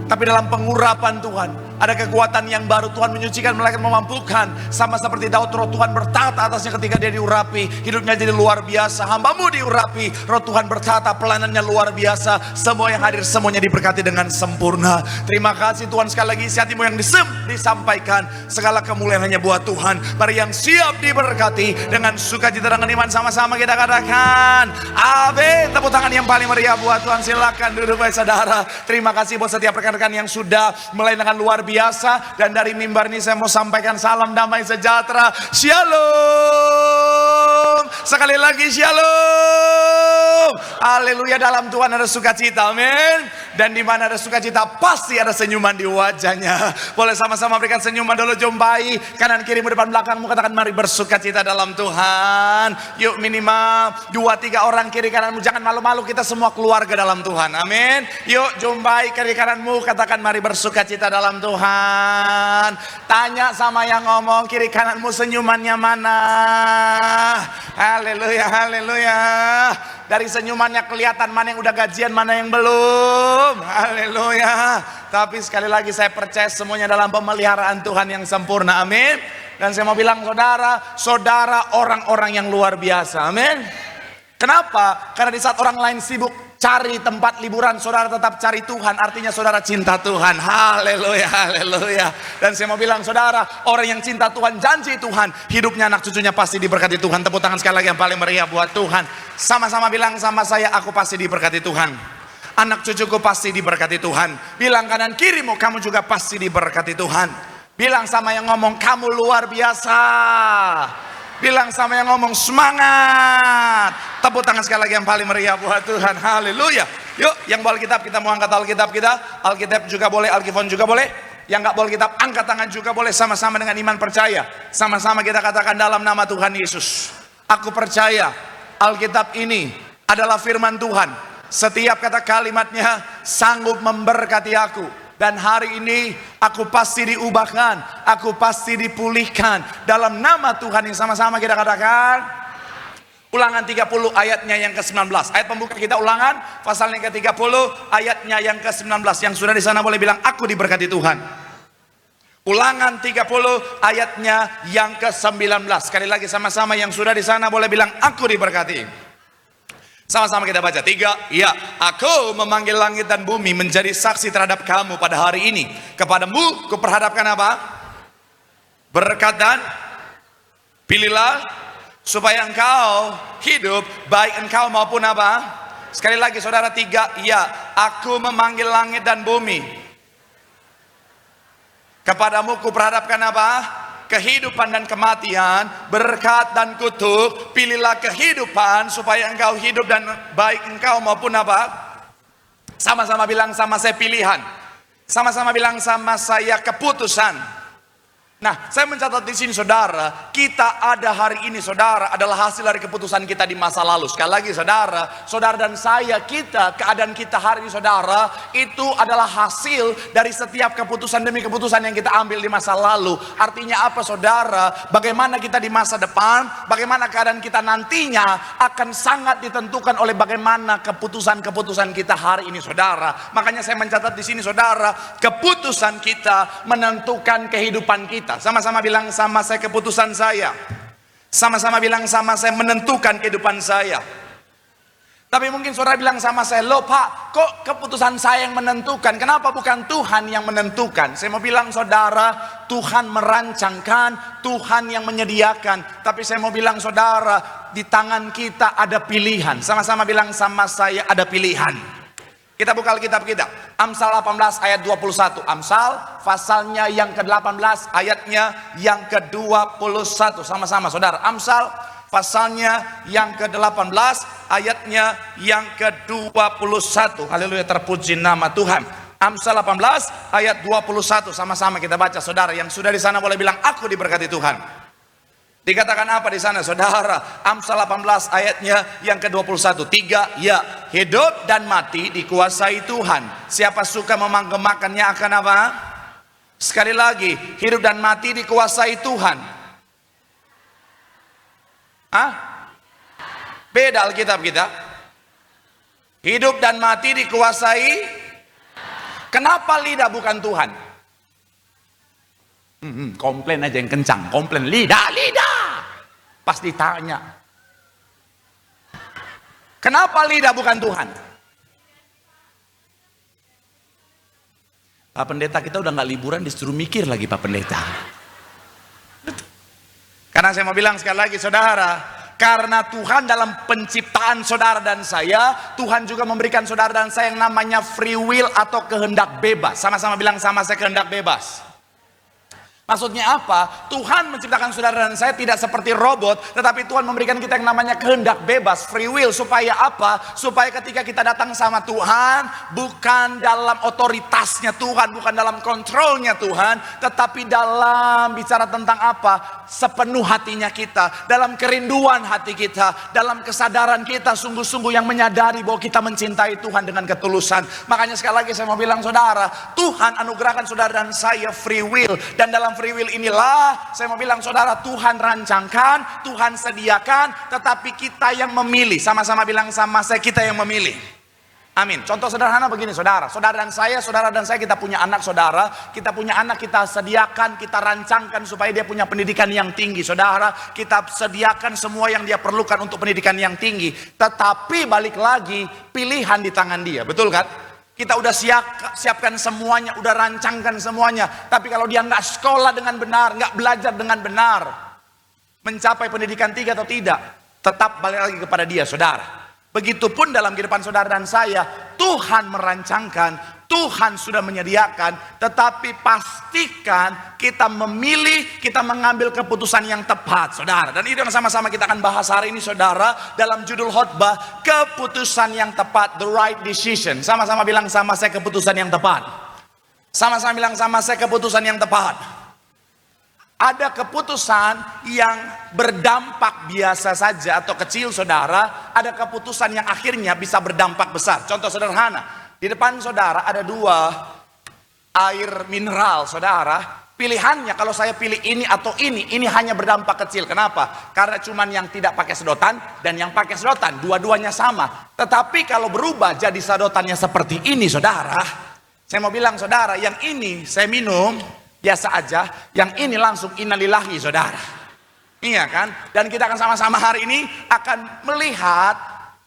Tapi dalam pengurapan Tuhan, ada kekuatan yang baru. Tuhan menyucikan, melainkan memampukan. Sama seperti Daud, roh Tuhan bertata atasnya ketika dia diurapi. Hidupnya jadi luar biasa. Hamba-Mu diurapi, roh Tuhan bertata, pelanannya luar biasa. Semua yang hadir, semuanya diberkati dengan sempurna. Terima kasih Tuhan, sekali lagi isi hati-Mu yang disampaikan. Segala kemuliaan hanya buat Tuhan. Mari yang siap diberkati dengan sukacita dengan iman, sama-sama kita katakan amin. Tepuk tangan yang paling meriah buat Tuhan. Silakan duduk baik saudara. Terima kasih buat setiap rekan-rekan yang sudah mulai dengan luar biasa. Dan dari mimbar ini saya mau sampaikan salam damai sejahtera. Shalom. Sekali lagi shalom. Haleluya. Dalam Tuhan ada sukacita, amin. Dan di mana ada sukacita pasti ada senyuman di wajahnya. Boleh sama-sama berikan senyuman dulu. Jumpai kanan kirimu, depan belakangmu, katakan mari bersukacita dalam Tuhan. Yuk minimal 2-3 orang kiri kananmu, jangan malu-malu, kita semua keluarga dalam Tuhan, amin. Yuk jumpai kiri kananmu, katakan mari bersukacita dalam Tuhan. Tanya sama yang ngomong kiri kananmu, senyumannya mana? Haleluya, haleluya. Dari senyumannya kelihatan mana yang udah gajian, mana yang belum. Haleluya. Tapi sekali lagi saya percaya semuanya dalam pemeliharaan Tuhan yang sempurna, amin. Dan saya mau bilang saudara orang-orang yang luar biasa, amin. Kenapa? Karena di saat orang lain sibuk cari tempat liburan, saudara tetap cari Tuhan. Artinya saudara cinta Tuhan. Haleluya, haleluya. Dan saya mau bilang saudara, orang yang cinta Tuhan, janji Tuhan, hidupnya anak cucunya pasti diberkati Tuhan. Tepuk tangan sekali lagi yang paling meriah buat Tuhan. Sama-sama bilang sama saya, aku pasti diberkati Tuhan. Anak cucuku pasti diberkati Tuhan. Bilang kanan kirimu, kamu juga pasti diberkati Tuhan. Bilang sama yang ngomong, kamu luar biasa. Bilang sama yang ngomong, semangat. Tepuk tangan sekali lagi yang paling meriah buat Tuhan. Haleluya. Yuk, yang bawa Alkitab, kita mau angkat Alkitab kita. Alkitab juga boleh, Alkifon juga boleh. Yang gak bawa Alkitab, angkat tangan juga boleh. Sama-sama dengan iman percaya. Sama-sama kita katakan dalam nama Tuhan Yesus, aku percaya Alkitab ini adalah firman Tuhan. Setiap kata kalimatnya sanggup memberkati aku. Dan hari ini aku pasti diubahkan, aku pasti dipulihkan dalam nama Tuhan. Yang sama-sama kita katakan Ulangan 30 ayatnya yang ke-19. Ayat pembuka kita Ulangan pasal yang ke-30 ayatnya yang ke-19. Yang sudah di sana boleh bilang aku diberkati Tuhan. Ulangan 30 ayatnya yang ke-19. Sekali lagi sama-sama yang sudah di sana boleh bilang aku diberkati. Sama-sama kita baca 3. Ya, aku memanggil langit dan bumi menjadi saksi terhadap kamu pada hari ini. Kepadamu kuperhadapkan apa? Berkat dan pilihlah supaya engkau hidup, baik engkau maupun apa? Sekali lagi saudara 3. Ya, aku memanggil langit dan bumi. Kepadamu kuperhadapkan apa? Kehidupan dan kematian, berkat dan kutuk. Pilihlah kehidupan supaya engkau hidup dan baik engkau maupun apa? Sama-sama bilang sama saya pilihan. Sama-sama bilang sama saya keputusan. Nah, saya mencatat di sini saudara, kita ada hari ini saudara adalah hasil dari keputusan kita di masa lalu. Sekali lagi saudara dan saya, keadaan kita hari ini saudara, itu adalah hasil dari setiap keputusan demi keputusan yang kita ambil di masa lalu. Artinya apa saudara? Bagaimana kita di masa depan, bagaimana keadaan kita nantinya akan sangat ditentukan oleh bagaimana keputusan-keputusan kita hari ini saudara. Makanya saya mencatat di sini saudara, keputusan kita menentukan kehidupan kita. Sama-sama bilang sama saya keputusan saya. Sama-sama bilang sama saya menentukan kehidupan saya. Tapi mungkin saudara bilang sama saya, loh Pak, kok keputusan saya yang menentukan? Kenapa bukan Tuhan yang menentukan? Saya mau bilang saudara, Tuhan merancangkan, Tuhan yang menyediakan. Tapi saya mau bilang saudara, di tangan kita ada pilihan. Sama-sama bilang sama saya ada pilihan. Kita buka Alkitab kita. Amsal 18 ayat 21. Amsal pasalnya yang ke-18 ayatnya yang ke-21. Sama-sama saudara. Amsal pasalnya yang ke-18 ayatnya yang ke-21. Haleluya, terpuji nama Tuhan. Amsal 18 ayat 21. Sama-sama kita baca saudara. Yang sudah di sana boleh bilang aku diberkati Tuhan. Dikatakan apa di sana saudara? Amsal 18 ayatnya yang ke-21. 3, ya, hidup dan mati dikuasai Tuhan. Siapa suka menggemakannya akan apa? Sekali lagi, hidup dan mati dikuasai Tuhan. Hah? Beda Alkitab kita. Hidup dan mati dikuasai. Kenapa lidah bukan Tuhan? Komplain aja yang kencang. Komplain lidah. Pas ditanya, kenapa lidah bukan Tuhan? Pak Pendeta, kita udah gak liburan disuruh mikir lagi Pak Pendeta. Karena saya mau bilang sekali lagi saudara, karena Tuhan dalam penciptaan saudara dan saya, Tuhan juga memberikan saudara dan saya yang namanya free will atau kehendak bebas. Sama-sama bilang sama saya, kehendak bebas. Maksudnya apa? Tuhan menciptakan saudara dan saya tidak seperti robot, tetapi Tuhan memberikan kita yang namanya kehendak bebas, free will. Supaya apa? Supaya ketika kita datang sama Tuhan, bukan dalam otoritasnya Tuhan, bukan dalam kontrolnya Tuhan, tetapi dalam bicara tentang apa? Sepenuh hatinya kita, dalam kerinduan hati kita, dalam kesadaran kita sungguh-sungguh yang menyadari bahwa kita mencintai Tuhan dengan ketulusan. Makanya sekali lagi saya mau bilang saudara, Tuhan anugerahkan saudara dan saya free will. Dan dalam free will inilah saya mau bilang saudara, Tuhan rancangkan, Tuhan sediakan, tetapi kita yang memilih. Sama-sama bilang sama saya, kita yang memilih. Amin. Contoh sederhana begini saudara, saudara dan saya kita punya anak saudara, kita punya anak, kita sediakan, kita rancangkan supaya dia punya pendidikan yang tinggi saudara, kita sediakan semua yang dia perlukan untuk pendidikan yang tinggi. Tetapi balik lagi, pilihan di tangan dia, betul kan? Kita udah siapkan semuanya, udah rancangkan semuanya. Tapi kalau dia nggak sekolah dengan benar, nggak belajar dengan benar, mencapai pendidikan tinggi atau tidak, tetap balik lagi kepada dia, saudara. Begitupun dalam kehidupan saudara dan saya, Tuhan merancangkan, Tuhan sudah menyediakan, tetapi pastikan kita memilih, kita mengambil keputusan yang tepat, saudara. Dan itu yang sama-sama kita akan bahas hari ini, saudara, dalam judul khotbah, keputusan yang tepat, the right decision. Sama-sama bilang sama saya, keputusan yang tepat. Sama-sama bilang sama saya, keputusan yang tepat. Ada keputusan yang berdampak biasa saja atau kecil saudara, ada keputusan yang akhirnya bisa berdampak besar. Contoh sederhana, di depan saudara ada 2 air mineral saudara. Pilihannya kalau saya pilih ini atau ini hanya berdampak kecil. Kenapa? Karena cuman yang tidak pakai sedotan dan yang pakai sedotan, dua-duanya sama. Tetapi kalau berubah jadi sedotannya seperti ini saudara, saya mau bilang saudara, yang ini saya minum biasa aja, yang ini langsung innalillahi saudara. Iya kan? Dan kita akan sama-sama hari ini akan melihat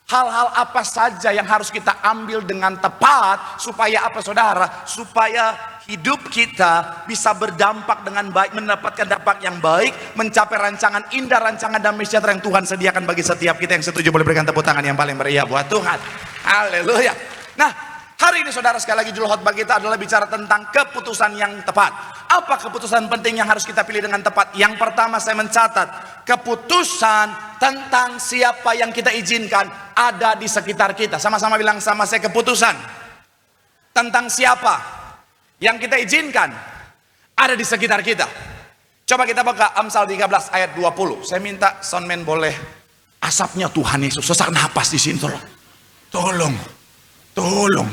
hal-hal apa saja yang harus kita ambil dengan tepat. Supaya apa saudara? Supaya hidup kita bisa berdampak dengan baik, mendapatkan dampak yang baik, mencapai rancangan indah, rancangan damai sejahtera yang Tuhan sediakan bagi setiap kita. Yang setuju boleh berikan tepuk tangan yang paling meriah buat Tuhan. Haleluya. Nah, hari ini saudara, sekali lagi judul khotbah kita adalah bicara tentang keputusan yang tepat. Apa keputusan penting yang harus kita pilih dengan tepat? Yang pertama saya mencatat, keputusan tentang siapa yang kita izinkan ada di sekitar kita. Sama-sama bilang sama saya, keputusan tentang siapa yang kita izinkan ada di sekitar kita. Coba kita buka Amsal 13 ayat 20. Saya minta soundman boleh asapnya Tuhan Yesus, sesak napas di sini tolong. Tolong.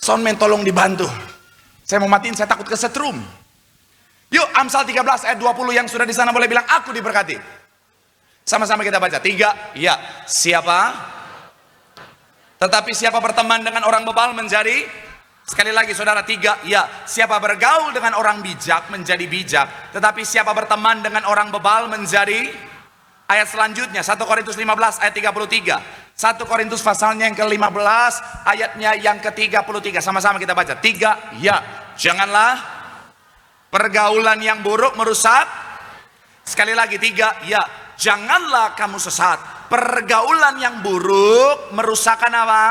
Soundman tolong dibantu. Saya mau matiin, saya takut kesetrum. Yuk Amsal 13 ayat 20 yang sudah di sana boleh bilang aku diberkati. Sama-sama kita baca. 3, ya. Siapa? Tetapi siapa berteman dengan orang bebal menjadi, sekali lagi saudara, 3, ya. Siapa bergaul dengan orang bijak menjadi bijak. Tetapi siapa berteman dengan orang bebal menjadi, ayat selanjutnya 1 Korintus 15 ayat 33. 1 Korintus pasalnya yang ke-15 ayatnya yang ke-33. Sama-sama kita baca. 3, ya. Janganlah pergaulan yang buruk merusak. Sekali lagi 3, ya. Janganlah kamu sesat. Pergaulan yang buruk merusakkan apa?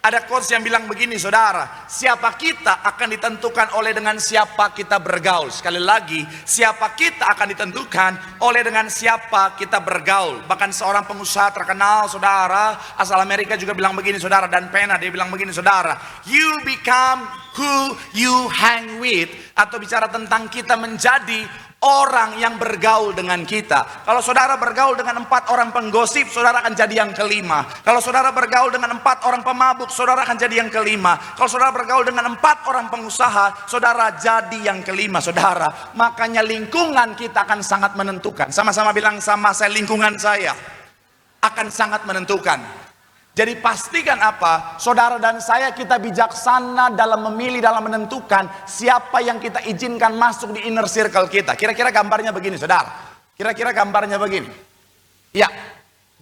Ada quotes yang bilang begini saudara, siapa kita akan ditentukan oleh dengan siapa kita bergaul. Sekali lagi, siapa kita akan ditentukan oleh dengan siapa kita bergaul. Bahkan seorang pengusaha terkenal saudara, asal Amerika juga bilang begini saudara, Dan Pena, dia bilang begini saudara, you become who you hang with. Atau bicara tentang kita menjadi orang yang bergaul dengan kita. Kalau saudara bergaul dengan 4 orang penggosip, saudara akan jadi yang kelima. Kalau saudara bergaul dengan 4 orang pemabuk, saudara akan jadi yang kelima. Kalau saudara bergaul dengan 4 orang pengusaha, saudara jadi yang kelima saudara. Makanya lingkungan kita akan sangat menentukan. Sama-sama bilang sama saya, lingkungan saya akan sangat menentukan. Jadi pastikan apa? Saudara dan saya kita bijaksana dalam memilih, dalam menentukan siapa yang kita izinkan masuk di inner circle kita. Kira-kira gambarnya begini saudara. Kira-kira gambarnya begini. Ya,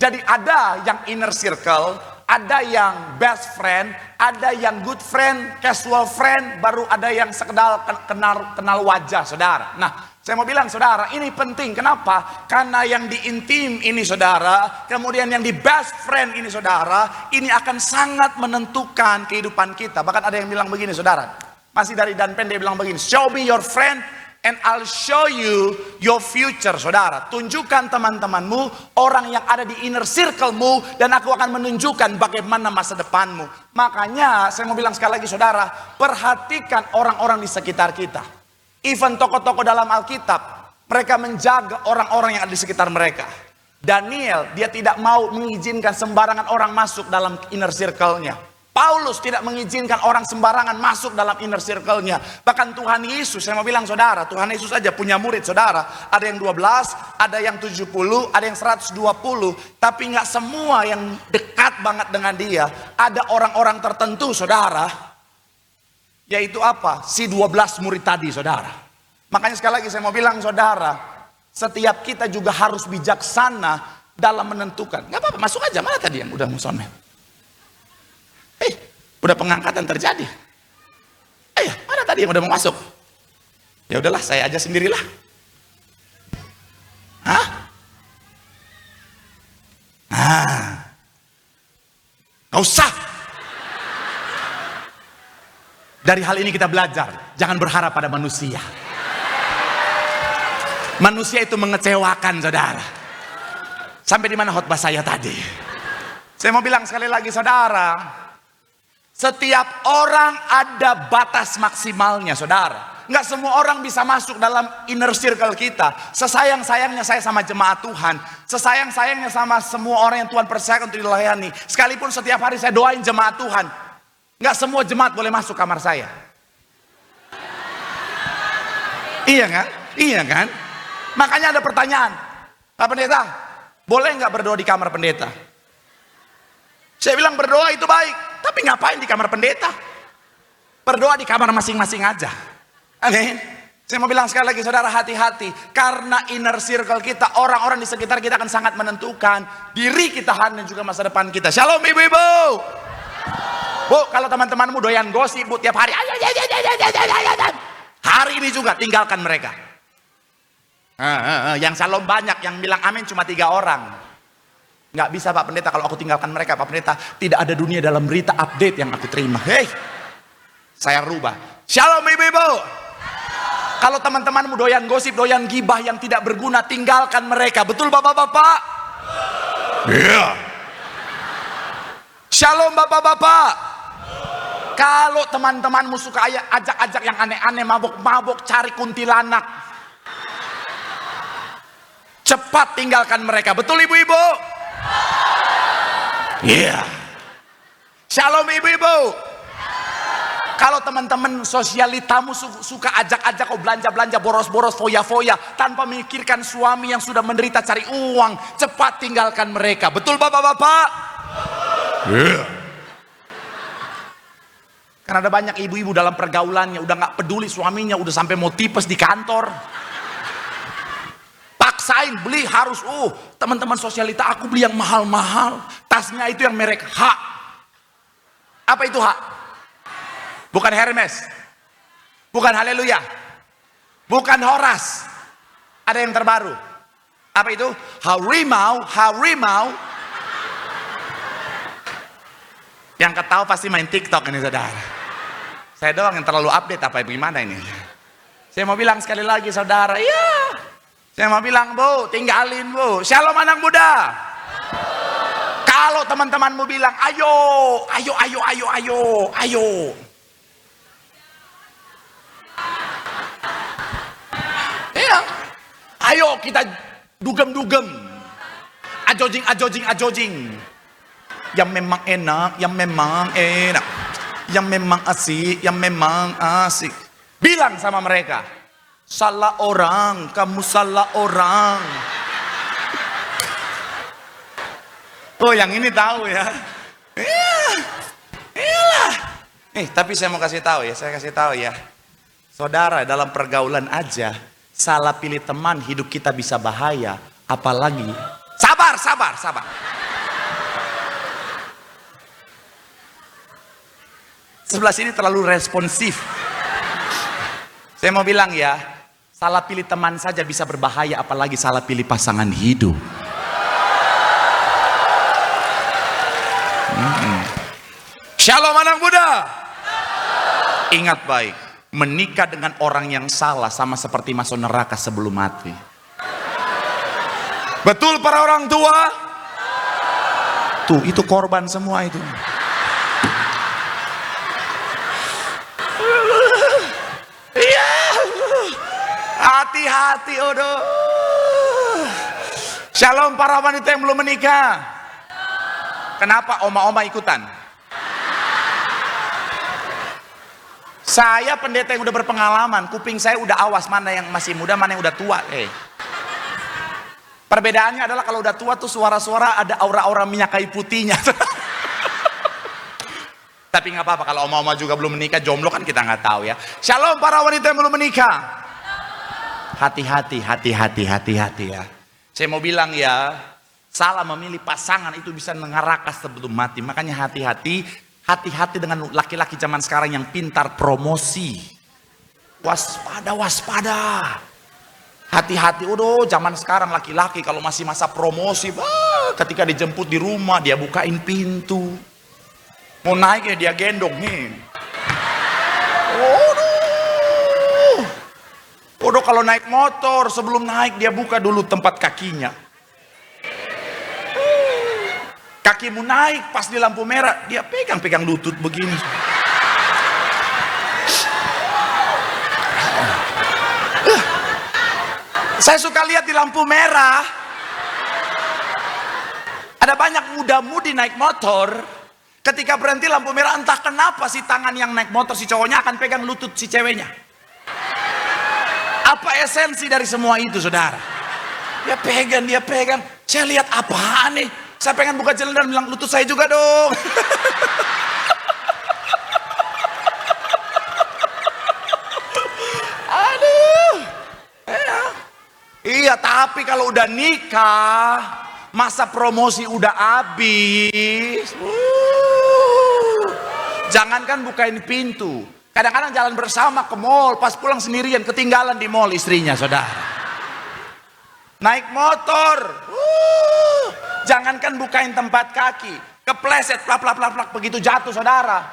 jadi ada yang inner circle, ada yang best friend, ada yang good friend, casual friend, baru ada yang sekedar kenal wajah saudara. Nah, saya mau bilang saudara, ini penting. Kenapa? Karena yang di intim ini saudara, kemudian yang di best friend ini saudara, ini akan sangat menentukan kehidupan kita. Bahkan ada yang bilang begini saudara, masih dari Dan Pen, dia bilang begini, show me your friend and I'll show you your future saudara. Tunjukkan teman-temanmu, orang yang ada di inner circle-mu, dan aku akan menunjukkan bagaimana masa depanmu. Makanya saya mau bilang sekali lagi saudara, perhatikan orang-orang di sekitar kita. Even tokoh-tokoh dalam Alkitab, mereka menjaga orang-orang yang ada di sekitar mereka. Daniel, dia tidak mau mengizinkan sembarangan orang masuk dalam inner circle-nya. Paulus tidak mengizinkan orang sembarangan masuk dalam inner circle-nya. Bahkan Tuhan Yesus, saya mau bilang saudara, Tuhan Yesus saja punya murid saudara. Ada yang 12, ada yang 70, ada yang 120. Tapi nggak semua yang dekat banget dengan dia. Ada orang-orang tertentu saudara. Yaitu apa? Si 12 murid tadi saudara. Makanya sekali lagi saya mau bilang saudara, setiap kita juga harus bijaksana dalam menentukan. Gak apa-apa, masuk aja. Mana tadi yang udah musonnya? Udah pengangkatan terjadi. Mana tadi yang udah mau masuk? Ya udahlah, saya aja sendirilah. Hah? Gak usah. Dari hal ini kita belajar, jangan berharap pada manusia. Manusia itu mengecewakan saudara. Sampai di mana khotbah saya tadi? Saya mau bilang sekali lagi saudara, setiap orang ada batas maksimalnya saudara. Nggak semua orang bisa masuk dalam inner circle kita. Sesayang-sayangnya saya sama jemaat Tuhan, sesayang-sayangnya sama semua orang yang Tuhan percayakan untuk dilayani, sekalipun setiap hari saya doain jemaat Tuhan, nggak semua jemaat boleh masuk kamar saya. Iya kan? Iya kan? Makanya ada pertanyaan, Pak Pendeta, boleh nggak berdoa di kamar pendeta? Saya bilang berdoa itu baik, tapi ngapain di kamar pendeta? Berdoa di kamar masing-masing aja. Amin. Saya mau bilang sekali lagi saudara, hati-hati. Karena inner circle kita, orang-orang di sekitar kita akan sangat menentukan diri kita dan juga masa depan kita. Shalom ibu-ibu. Bu, kalau teman-temanmu doyan gosip bu tiap hari, hari ini juga tinggalkan mereka. Yang shalom banyak, yang bilang amin cuma 3 orang. Nggak bisa Pak Pendeta, kalau aku tinggalkan mereka Pak Pendeta, tidak ada dunia dalam berita update yang aku terima. Hei, saya rubah. Shalom ibu-ibu. Kalau teman-temanmu doyan gosip, doyan gibah yang tidak berguna, tinggalkan mereka. Betul bapak-bapak? Iya. Shalom bapak-bapak. Kalau teman-temanmu suka ajak-ajak yang aneh-aneh, mabok-mabok, cari kuntilanak, cepat tinggalkan mereka. Betul ibu-ibu? Iya. Shalom ibu-ibu. Kalau teman-teman sosialitamu suka ajak-ajak kau belanja-belanja, boros-boros, foya-foya, tanpa memikirkan suami yang sudah menderita cari uang, cepat tinggalkan mereka. Betul bapak-bapak? Yeah. Karena ada banyak ibu-ibu dalam pergaulannya udah gak peduli suaminya, udah sampai mau tipes di kantor. Paksain beli harus, teman-teman sosialita aku beli yang mahal-mahal, tasnya itu yang merek H. Apa itu H? Bukan Hermes, bukan Haleluya, bukan Horas. Ada yang terbaru, Apa itu? Harimau, harimau. Yang ketawa pasti main TikTok ini saudara. Saya doang yang terlalu update apa gimana ini. Saya mau bilang sekali lagi saudara, iya. Saya mau bilang Bu, tinggalin Bu. Shalom anak muda. Kalau teman-temanmu bilang, ayo, ayo, ayo, ayo, ayo, ayo. Iya. Ayo kita dugem-dugem. Ajojing, ajojing, ajojing. Yang memang enak, yang memang enak, yang memang asik, yang memang asik. Bilang sama mereka, salah orang, kamu salah orang. Oh yang ini tahu ya. Iyalah. Tapi saya mau kasih tahu ya, saya kasih tahu ya. Saudara dalam pergaulan aja, salah pilih teman hidup kita bisa bahaya. Apalagi, sabar, sabar, sabar. Sebelah sini terlalu responsif. Saya mau bilang ya, salah pilih teman saja bisa berbahaya, apalagi salah pilih pasangan hidup. Shalom anak muda. Ingat baik, menikah dengan orang yang salah sama seperti masuk neraka sebelum mati. Betul para orang tua? Tuh, itu korban semua itu. Hati-hati, aduh. Shalom para wanita yang belum menikah. Kenapa oma-oma ikutan? Saya pendeta yang udah berpengalaman, kuping saya udah awas mana yang masih muda, mana yang udah tua. Perbedaannya adalah kalau udah tua tuh suara-suara ada aura-aura minyak kayu putihnya. Tapi nggak apa-apa kalau oma-oma juga belum menikah, jomblo kan kita nggak tahu ya. Shalom para wanita yang belum menikah. Hati-hati, hati-hati, hati-hati ya. Saya mau bilang ya, salah memilih pasangan itu bisa mengarakas sebelum mati. Makanya hati-hati, hati-hati dengan laki-laki zaman sekarang yang pintar promosi. Waspada, waspada. Hati-hati, udah zaman sekarang laki-laki kalau masih masa promosi, ketika dijemput di rumah dia bukain pintu. Mau naik ya dia gendong nih. Udah kalau naik motor sebelum naik dia buka dulu tempat kakinya. Kakimu naik pas di lampu merah dia pegang-pegang lutut begini. Saya suka lihat di lampu merah ada banyak muda-mudi naik motor. Ketika berhenti lampu merah entah kenapa si tangan yang naik motor si cowoknya akan pegang lutut si ceweknya. Apa esensi dari semua itu saudara? Dia pegang. Saya lihat apaan nih? Saya pengen buka celana dan bilang lutut saya juga dong. Aduh. Iya tapi kalau udah nikah, masa promosi udah habis. Jangankan bukain pintu. Kadang-kadang jalan bersama ke mall, pas pulang sendirian ketinggalan di mall istrinya saudara. Naik motor, jangankan bukain tempat kaki, kepleset, plak, begitu jatuh saudara.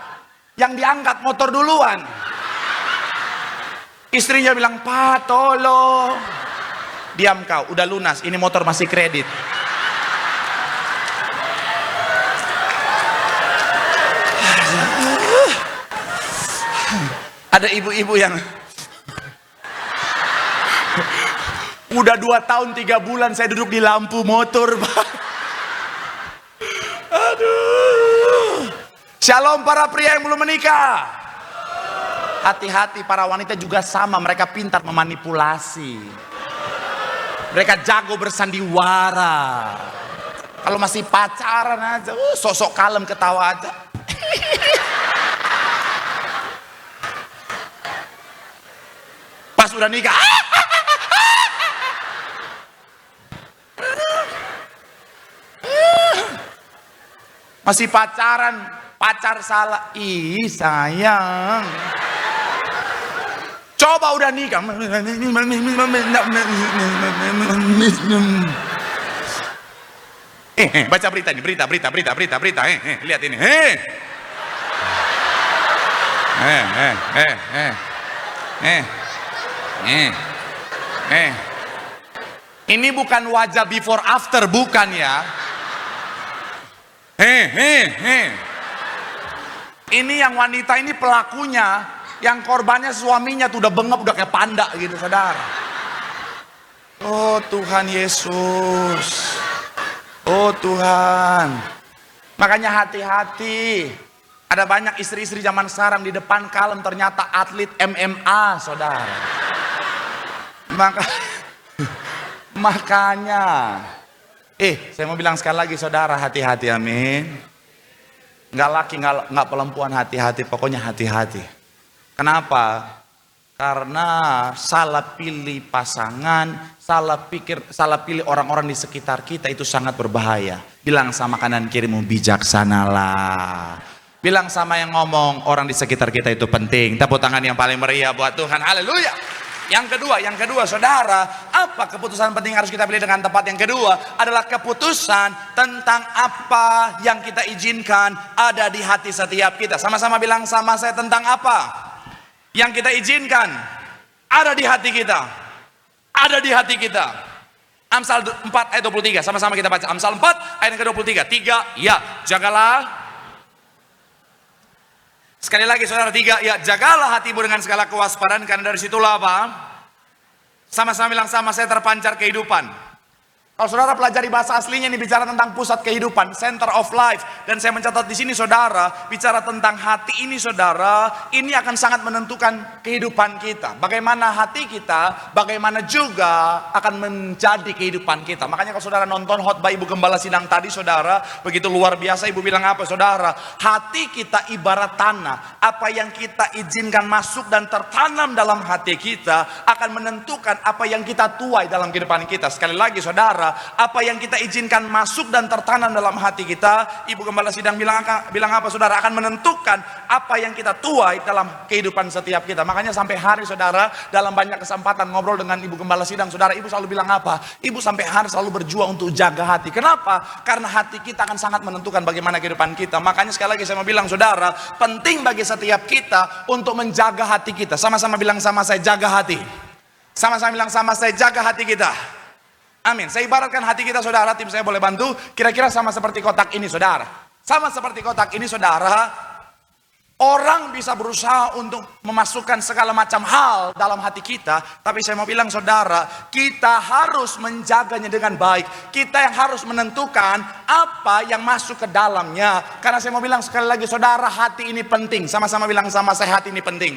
Yang diangkat motor duluan. Istrinya bilang, Pak tolong. Diam kau, udah lunas, ini motor masih kredit. Ada ibu-ibu yang udah 2 tahun 3 bulan saya duduk di lampu motor, Pak. Aduh. Shalom para pria yang belum menikah. Hati-hati para wanita juga sama, mereka pintar memanipulasi. Mereka jago bersandiwara. Kalau masih pacaran aja, sosok kalem ketawa aja. Pas udah nikah, masih pacaran, pacar salah, ih sayang. Coba Coba udah nikah. Baca berita ini, berita. Lihat ini. Ini bukan wajah before after, bukan ya. Ini yang wanita ini pelakunya, yang korbannya suaminya tuh udah bengap, udah kayak panda gitu, saudara. Oh Tuhan Yesus. Oh Tuhan. Makanya hati-hati. Ada banyak istri-istri zaman sekarang di depan kalem ternyata atlet MMA, saudara. Makanya, saya mau bilang sekali lagi, saudara, hati-hati, amin. Nggak laki, nggak perempuan, hati-hati, pokoknya hati-hati. Kenapa? Karena salah pilih pasangan, salah pilih orang-orang di sekitar kita itu sangat berbahaya. Bilang sama kanan kirimu, bijaksanalah. Bilang sama yang ngomong, orang di sekitar kita itu penting. Tepuk tangan yang paling meriah buat Tuhan. Haleluya. Yang kedua, saudara, apa keputusan penting harus kita pilih dengan tepat? Yang kedua adalah keputusan tentang apa yang kita izinkan ada di hati setiap kita. Sama-sama bilang sama saya, tentang apa yang kita izinkan ada di hati kita. Ada di hati kita. Amsal 4 ayat 23, sama-sama kita baca. Amsal 4 ayat ke-23. 3, ya, jagalah. Sekali lagi saudara, 3, ya, jagalah hatimu dengan segala kewaspadaan, karena dari situlah apa? Sama-sama bilang sama saya, terpancar kehidupan. Kalau saudara pelajari bahasa aslinya, ini bicara tentang pusat kehidupan, center of life. Dan saya mencatat di sini, saudara, bicara tentang hati ini, saudara, ini akan sangat menentukan kehidupan kita. Bagaimana hati kita, bagaimana juga akan menjadi kehidupan kita. Makanya kalau saudara nonton khotbah Ibu Gembala Sidang tadi, saudara, begitu luar biasa. Ibu bilang apa, saudara? Hati kita ibarat tanah. Apa yang kita izinkan masuk dan tertanam dalam hati kita akan menentukan apa yang kita tuai dalam kehidupan kita. Sekali lagi, saudara, apa yang kita izinkan masuk dan tertanam dalam hati kita, Ibu Gembala Sidang bilang apa, saudara, akan menentukan apa yang kita tuai dalam kehidupan setiap kita. Makanya sampai hari, saudara, dalam banyak kesempatan ngobrol dengan Ibu Gembala Sidang, saudara, Ibu selalu bilang apa? Ibu sampai hari selalu berjuang untuk jaga hati. Kenapa? Karena hati kita akan sangat menentukan bagaimana kehidupan kita. Makanya sekali lagi saya mau bilang, saudara, penting bagi setiap kita untuk menjaga hati kita. Sama-sama bilang sama saya, jaga hati. Sama-sama bilang sama saya, jaga hati kita. Amin. Saya ibaratkan hati kita, saudara, tim saya boleh bantu, kira-kira sama seperti kotak ini, saudara. Sama seperti kotak ini, saudara. Orang bisa berusaha untuk memasukkan segala macam hal dalam hati kita, tapi saya mau bilang, saudara, kita harus menjaganya dengan baik. Kita yang harus menentukan apa yang masuk ke dalamnya. Karena saya mau bilang sekali lagi, saudara, hati ini penting. Sama-sama bilang sama saya, hati ini penting.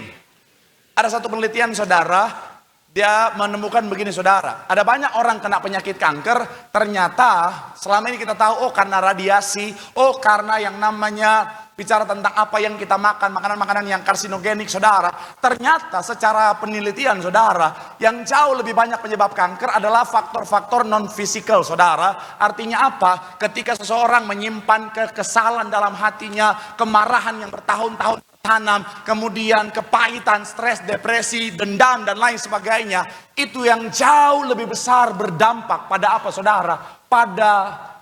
Ada satu penelitian, saudara, dia menemukan begini, saudara. Ada banyak orang kena penyakit kanker. Ternyata selama ini kita tahu, karena radiasi, karena yang namanya bicara tentang apa yang kita makan, makanan-makanan yang karsinogenik, saudara. Ternyata secara penelitian, saudara, yang jauh lebih banyak penyebab kanker adalah faktor-faktor non-fisikal, saudara. Artinya apa? Ketika seseorang menyimpan kekesalan dalam hatinya, kemarahan yang bertahun-tahun tanam, kemudian kepahitan, stres, depresi, dendam, dan lain sebagainya, itu yang jauh lebih besar berdampak pada apa, saudara? Pada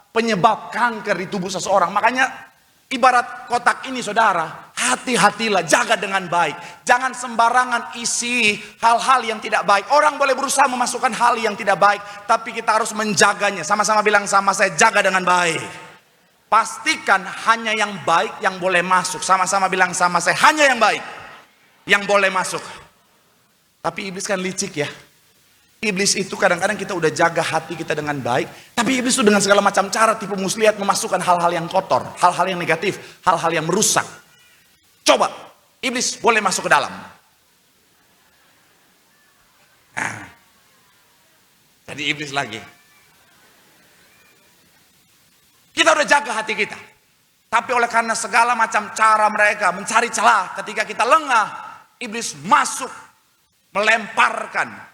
penyebab kanker di tubuh seseorang. Makanya ibarat kotak ini, saudara, hati-hatilah, jaga dengan baik. Jangan sembarangan isi hal-hal yang tidak baik. Orang boleh berusaha memasukkan hal yang tidak baik, tapi kita harus menjaganya. Sama-sama bilang sama saya, jaga dengan baik. Pastikan hanya yang baik yang boleh masuk. Sama-sama bilang sama saya, hanya yang baik yang boleh masuk. Tapi iblis kan licik ya. Iblis itu kadang-kadang kita udah jaga hati kita dengan baik, tapi iblis itu dengan segala macam cara, tipu muslihat, memasukkan hal-hal yang kotor, hal-hal yang negatif, hal-hal yang merusak. Coba, iblis boleh masuk ke dalam. Nah, jadi iblis lagi. Kita udah jaga hati kita. Tapi oleh karena segala macam cara mereka mencari celah, ketika kita lengah, iblis masuk, melemparkan.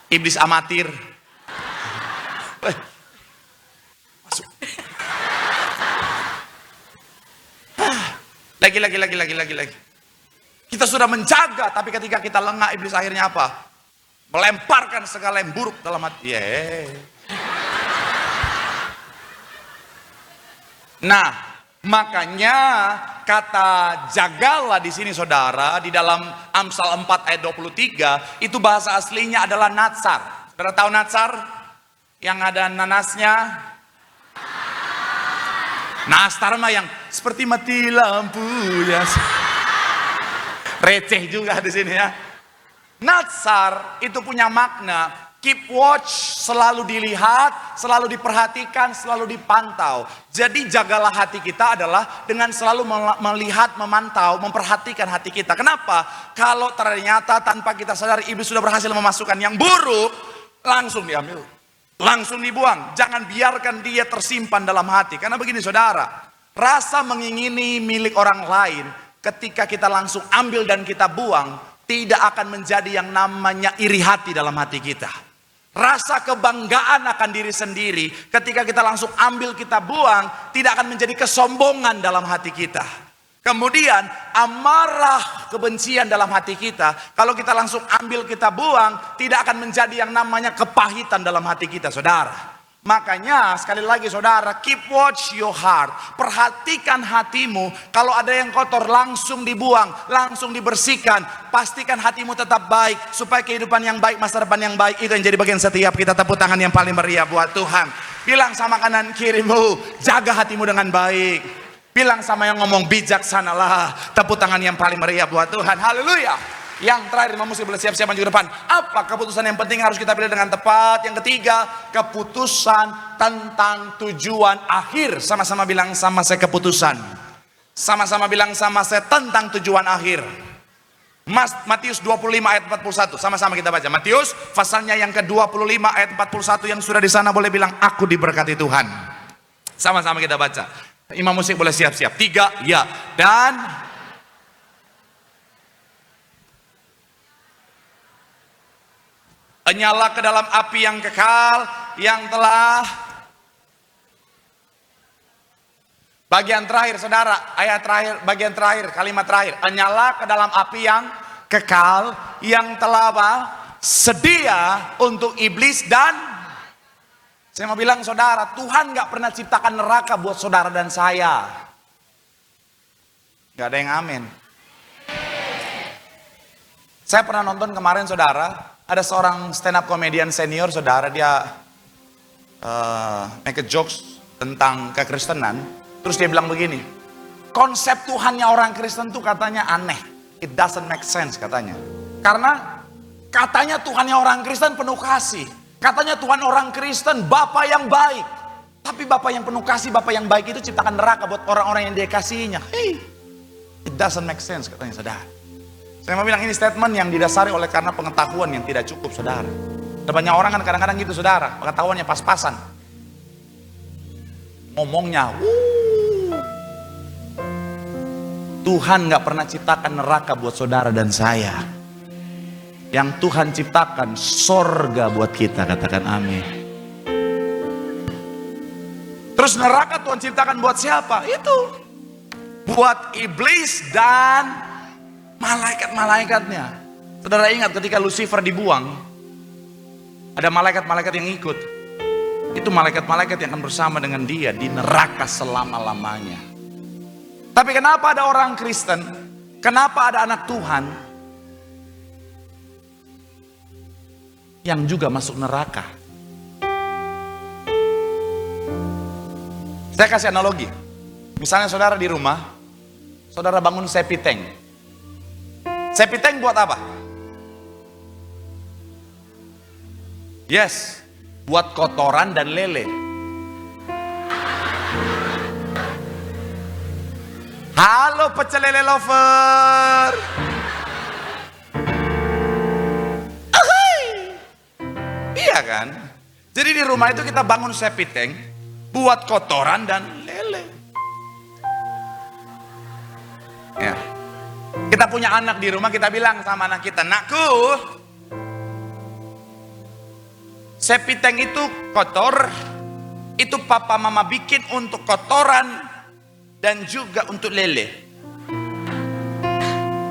Iblis amatir. Lagi. Kita sudah menjaga, tapi ketika kita lengah, iblis akhirnya apa? Melemparkan segala yang buruk dalam hati. Nah, makanya kata jagalah di sini saudara, di dalam Amsal 4 ayat 23, itu bahasa aslinya adalah natsar. Saudara tahu natsar? Yang ada nanasnya? Nastar mah yang seperti mati lampu ya. Receh juga di sini ya. Natsar itu punya makna keep watch, selalu dilihat, selalu diperhatikan, selalu dipantau. Jadi jagalah hati kita adalah dengan selalu melihat, memantau, memperhatikan hati kita. Kenapa? Kalau ternyata tanpa kita sadar iblis sudah berhasil memasukkan yang buruk, langsung diambil, langsung dibuang. Jangan biarkan dia tersimpan dalam hati. Karena begini saudara, rasa mengingini milik orang lain ketika kita langsung ambil dan kita buang, tidak akan menjadi yang namanya iri hati dalam hati kita. Rasa kebanggaan akan diri sendiri ketika kita langsung ambil kita buang, tidak akan menjadi kesombongan dalam hati kita. Kemudian amarah, kebencian dalam hati kita, kalau kita langsung ambil kita buang, tidak akan menjadi yang namanya kepahitan dalam hati kita saudara. Makanya sekali lagi saudara, keep watch your heart. Perhatikan hatimu. Kalau ada yang kotor langsung dibuang, langsung dibersihkan. Pastikan hatimu tetap baik, supaya kehidupan yang baik, masa depan yang baik, itu yang jadi bagian setiap kita. Tepuk tangan yang paling meriah buat Tuhan. Bilang sama kanan kirimu, jaga hatimu dengan baik. Bilang sama yang ngomong, bijaksanalah. Tepuk tangan yang paling meriah buat Tuhan. Haleluya. Yang terakhir, mesti boleh siap-siap maju ke depan. Apa keputusan yang penting harus kita pilih dengan tepat? Yang ketiga, keputusan tentang tujuan akhir. Sama-sama bilang sama saya keputusan. Sama-sama bilang sama saya tentang tujuan akhir. Matius 25 ayat 41. Sama-sama kita baca. Matius pasalnya yang ke-25 ayat 41. Yang sudah di sana boleh bilang aku diberkati Tuhan. Sama-sama kita baca. Imam musik boleh siap-siap. 3, ya. Dan nyala ke dalam api yang kekal, yang telah. Bagian terakhir saudara, ayat terakhir, bagian terakhir, kalimat terakhir. Nyala ke dalam api yang kekal, yang telah apa? Sedia untuk iblis dan. Saya mau bilang saudara, Tuhan gak pernah ciptakan neraka buat saudara dan saya. Gak ada yang amin. Saya pernah nonton kemarin saudara, ada seorang stand up comedian senior saudara, dia make a jokes tentang kekristenan. Terus dia bilang begini, konsep Tuhannya orang Kristen tuh katanya aneh. It doesn't make sense katanya. Karena katanya Tuhannya orang Kristen penuh kasih. Katanya Tuhan orang Kristen Bapa yang baik. Tapi Bapa yang penuh kasih, Bapa yang baik itu ciptakan neraka buat orang-orang yang dia kasihinya. Hey, it doesn't make sense katanya saudara. Saya mau bilang ini statement yang didasari oleh karena pengetahuan yang tidak cukup saudara. Ada banyak orang kan kadang-kadang gitu saudara, pengetahuannya pas-pasan. Ngomongnya, Tuhan gak pernah ciptakan neraka buat saudara dan saya. Yang Tuhan ciptakan sorga buat kita, katakan amin. Terus neraka Tuhan ciptakan buat siapa? Itu buat iblis dan malaikat-malaikatnya. Saudara ingat ketika Lucifer dibuang, ada malaikat-malaikat yang ikut. Itu malaikat-malaikat yang akan bersama dengan dia di neraka selama-lamanya. Tapi kenapa ada orang Kristen, kenapa ada anak Tuhan yang juga masuk neraka? Saya kasih analogi. Misalnya saudara di rumah, saudara bangun septic tank. Septic tank buat apa? Yes, buat kotoran dan lele. Halo pecel lele lover. Iya kan? Jadi di rumah itu kita bangun septic tank buat kotoran dan lele. Ya. Kita punya anak di rumah, kita bilang sama anak kita, nakku, septic tank itu kotor, itu papa mama bikin untuk kotoran dan juga untuk lele.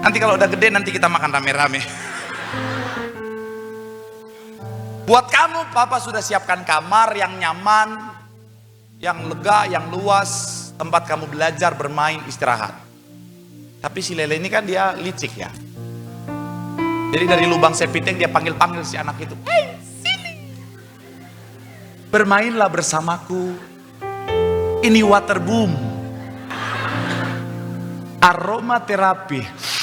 Nanti kalau udah gede nanti kita makan rame-rame. Buat kamu, Papa sudah siapkan kamar yang nyaman, yang lega, yang luas, tempat kamu belajar, bermain, istirahat. Tapi si Lele ini kan dia licik ya. Jadi dari lubang sepiteng dia panggil-panggil si anak itu. Hei, sini. Bermainlah bersamaku. Ini water boom. Aroma terapi.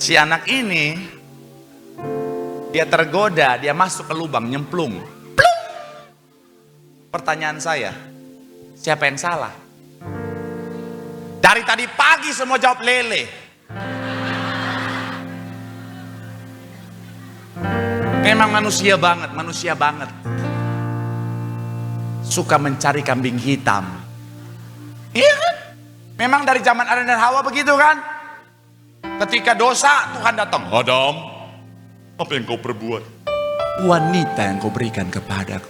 Si anak ini, dia tergoda, dia masuk ke lubang, nyemplung. Plung. Pertanyaan saya, siapa yang salah? Dari tadi pagi semua jawab Lele. Memang manusia banget. Suka mencari kambing hitam. Iya kan? Memang dari zaman Adam dan Hawa begitu kan? Ketika dosa, Tuhan datang. Adam, apa yang kau perbuat? Wanita yang kau berikan kepadaku.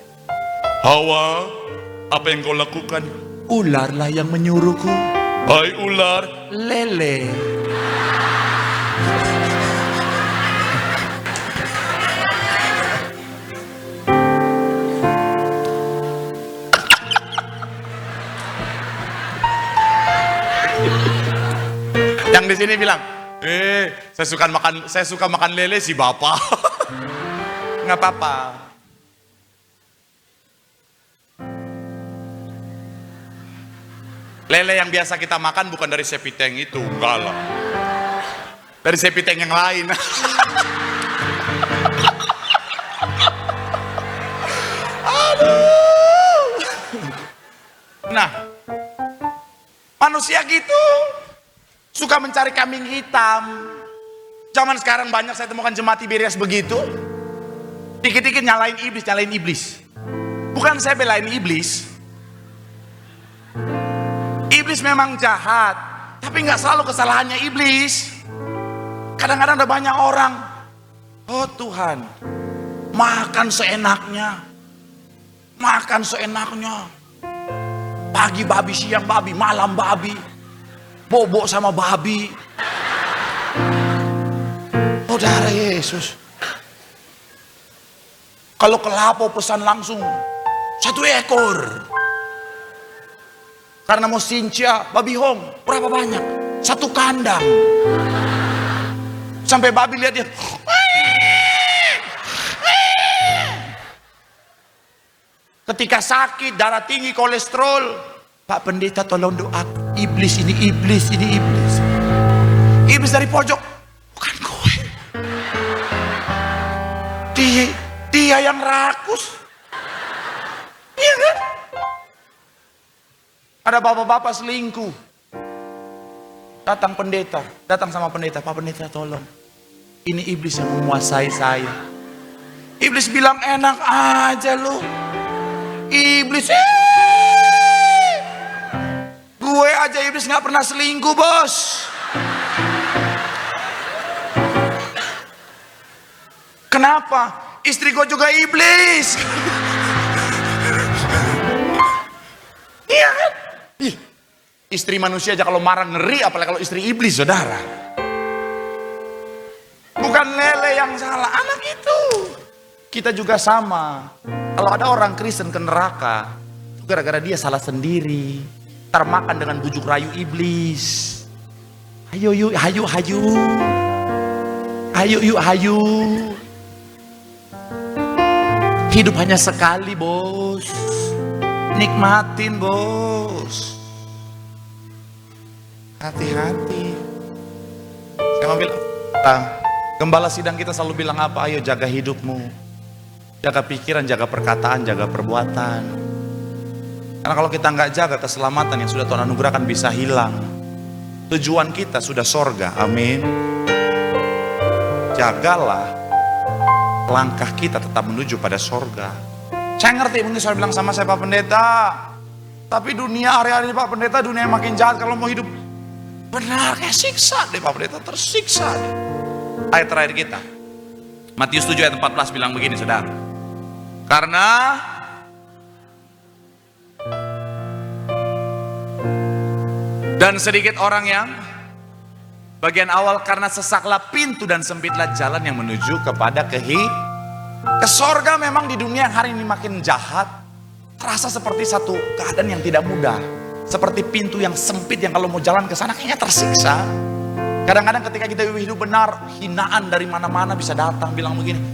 Hawa, apa yang kau lakukan? Ularlah yang menyuruhku. Hai ular, Lele. Yang di sini bilang, saya suka makan lele si bapak. Nggak apa-apa. Lele yang biasa kita makan bukan dari sepiteng itu, enggak lah. Dari sepiteng yang lain. Aduh. Nah, manusia gitu. Suka mencari kambing hitam. Zaman sekarang banyak saya temukan jemaat Tiberias begitu. Dikit-dikit nyalain iblis. Bukan saya belain iblis. Iblis memang jahat, tapi nggak selalu kesalahannya iblis. Kadang-kadang ada banyak orang, oh Tuhan, makan seenaknya. Pagi babi, siang babi, malam babi. Bobo sama babi. Saudara Yesus, kalau kelapa pesan langsung 1 ekor. Karena mau sincia babi hong, berapa banyak? 1 kandang. Sampai babi lihat dia. Ketika sakit, darah tinggi, kolesterol, Pak Pendeta tolong doa. Iblis ini iblis. Iblis dari pojok, bukan gue. Dia yang rakus. Iya kan? Ada bapak-bapak selingkuh. Datang sama pendeta, Pak Pendeta tolong. Ini iblis yang menguasai saya. Iblis bilang enak aja lu. Iblis, gue aja iblis gak pernah selingkuh bos. Kenapa? Istri gue juga iblis. Iya kan? Istri manusia aja kalau marah ngeri, apalagi kalau istri iblis, saudara. Bukan Lele yang salah, anak itu. Kita juga sama. Kalau ada orang Kristen ke neraka, gara-gara dia salah sendiri. Termakan dengan bujuk rayu iblis. Ayo yuk, hayu. Ayo yuk, hayu. Hidup hanya sekali bos. Nikmatin bos. Hati-hati. Saya mau bilang, gembala sidang kita selalu bilang apa? Ayo jaga hidupmu. Jaga pikiran, jaga perkataan, jaga perbuatan. Karena kalau kita nggak jaga, keselamatan yang sudah Tuhan anugerahkan bisa hilang. Tujuan kita sudah sorga, amin. Jagalah langkah kita tetap menuju pada sorga. Saya ngerti mungkin saya bilang sama saya Pak Pendeta, tapi dunia hari-hari ini Pak Pendeta, dunia yang makin jahat. Kalau mau hidup benar kayak siksa deh Pak Pendeta, tersiksa deh. Ayat terakhir kita, Matius 7 ayat 14 bilang begini saudara. Karena Dan sedikit orang yang bagian awal, karena sesaklah pintu dan sempitlah jalan yang menuju kepada ke sorga. Memang di dunia yang hari ini makin jahat, terasa seperti satu keadaan yang tidak mudah. Seperti pintu yang sempit yang kalau mau jalan ke sana kayaknya tersiksa. Kadang-kadang ketika kita hidup benar, hinaan dari mana-mana bisa datang bilang begini,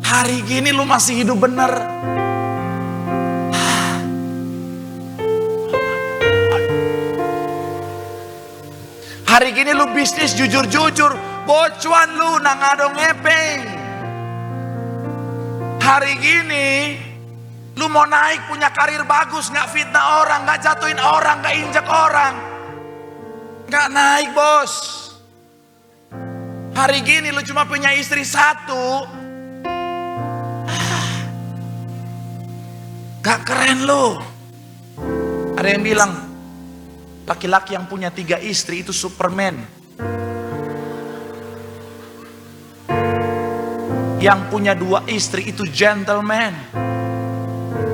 hari gini lu masih hidup benar. Hari gini lu bisnis jujur-jujur, bocuan lu nangado ngepeng. Hari gini lu mau naik punya karir bagus, gak fitnah orang, gak jatuhin orang, gak injak orang, gak naik bos. Hari gini lu cuma punya istri satu, gak keren lu. Ada yang bilang laki-laki yang punya 3 istri itu Superman. Yang punya 2 istri itu gentleman.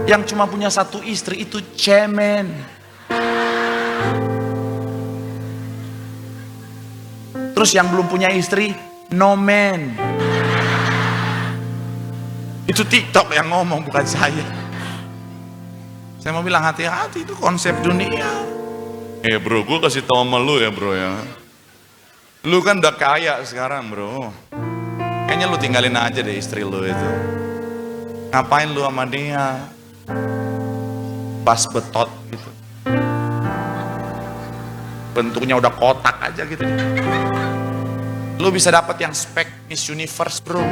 Yang cuma punya 1 istri itu cemen. Terus yang belum punya istri, no man. Itu TikTok yang ngomong, bukan saya. Saya mau bilang hati-hati, itu konsep dunia. Bro, gue kasih tau sama lu ya bro ya. Lu kan udah kaya sekarang bro. Kayaknya lu tinggalin aja deh istri lu itu. Ngapain lu sama dia? Bas betot gitu. Bentuknya udah kotak aja gitu. Lu bisa dapat yang spek Miss Universe bro.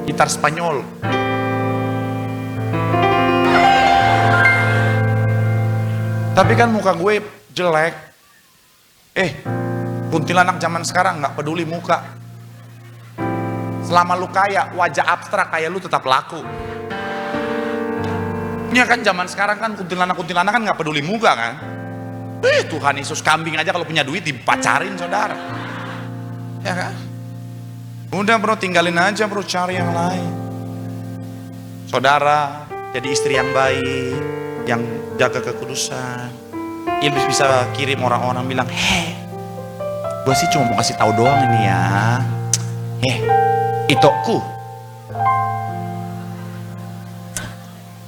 Gitar Spanyol. Tapi kan muka gue jelek. Kuntilanak zaman sekarang gak peduli muka. Selama lu kaya, wajah abstrak kayak lu tetap laku. Ini kan zaman sekarang kan kuntilanak-kuntilanak kan gak peduli muka kan. Tuhan Yesus, kambing aja kalau punya duit dipacarin saudara. Ya kan? Udah bro, tinggalin aja bro, cari yang lain. Saudara, jadi istri yang baik, yang jaga kekudusan. Dia bisa kirim orang-orang bilang, gue sih cuma mau kasih tahu doang ini ya. Itokku,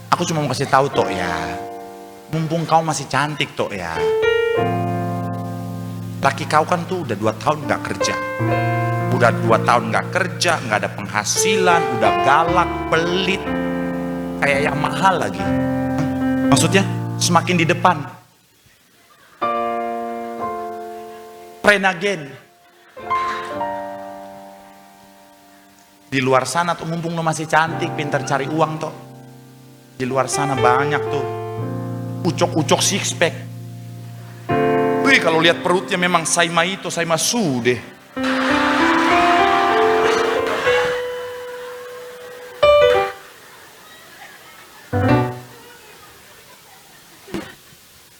aku cuma mau kasih tahu tok ya. Mumpung kau masih cantik tok ya. Laki kau kan tuh udah 2 tahun gak kerja. Udah 2 tahun gak kerja, gak ada penghasilan, udah galak, pelit. Kayak yang mahal lagi. Maksudnya semakin di depan. Renagen. Di luar sana tuh mumpung lo masih cantik, pintar cari uang toh. Di luar sana banyak tuh. Ucok-ucok six pack. Wih, kalau lihat perutnya memang Saima itu, Saima Su deh.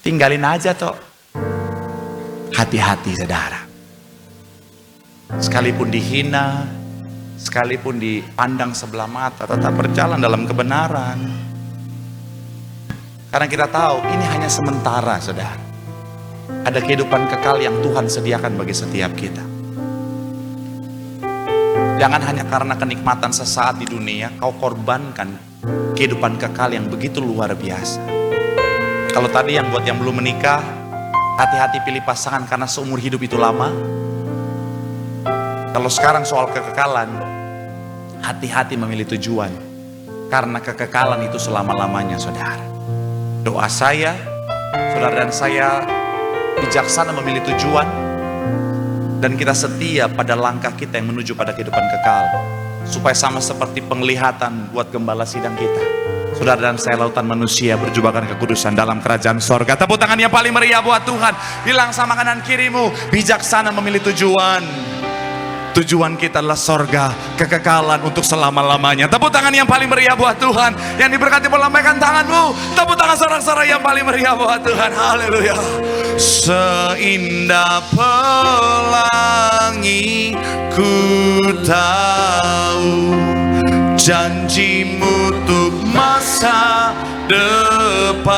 Tinggalin aja toh. Hati-hati saudara. Sekalipun dihina, sekalipun dipandang sebelah mata, tetap berjalan dalam kebenaran. Karena kita tahu ini hanya sementara saudara. Ada kehidupan kekal yang Tuhan sediakan bagi setiap kita. Jangan hanya karena kenikmatan sesaat di dunia, kau korbankan kehidupan kekal yang begitu luar biasa. Kalau tadi yang buat yang belum menikah, hati-hati pilih pasangan karena seumur hidup itu lama. Kalau sekarang soal kekekalan, hati-hati memilih tujuan. Karena kekekalan itu selama-lamanya saudara. Doa saya, saudara dan saya bijaksana memilih tujuan. Dan kita setia pada langkah kita yang menuju pada kehidupan kekal. Supaya sama seperti penglihatan buat gembala sidang kita. Saudara dan saya lautan manusia berjubakan kekudusan dalam kerajaan sorga. Tepuk tangan yang paling meriah buat Tuhan. Bilang sama kanan kirimu, bijaksana memilih tujuan. Tujuan kita adalah sorga, kekekalan untuk selama-lamanya. Tepuk tangan yang paling meriah buat Tuhan. Yang diberkati melambaikan tanganmu. Tepuk tangan sorak-sorai yang paling meriah buat Tuhan. Haleluya. Seindah pelangi ku tahu janjimu untuk masa depanku.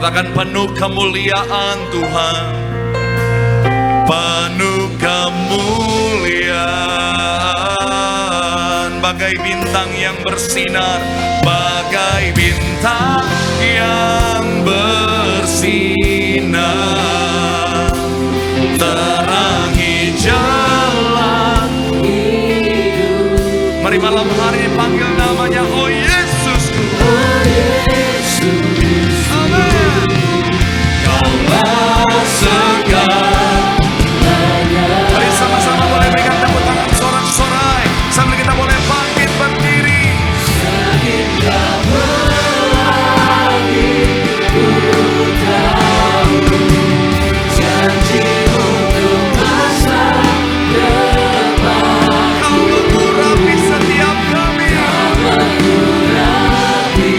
Katakan penuh kemuliaan Tuhan, penuh kemuliaan, bagai bintang yang bersinar, bagai bintang yang bersinar, terangi jalan hidup. Mari malam hari ini panggil namanya, oh Yesus, oh Yesus, amin. Kaulah segalanya. Mari sama-sama boleh berikan tepuk tangan sorak-sorai sambil kita boleh bangkit berdiri. Sehingga melagi ku tahu janji untuk masa depan. Kau mengurapi setiap kami, kau mengurapi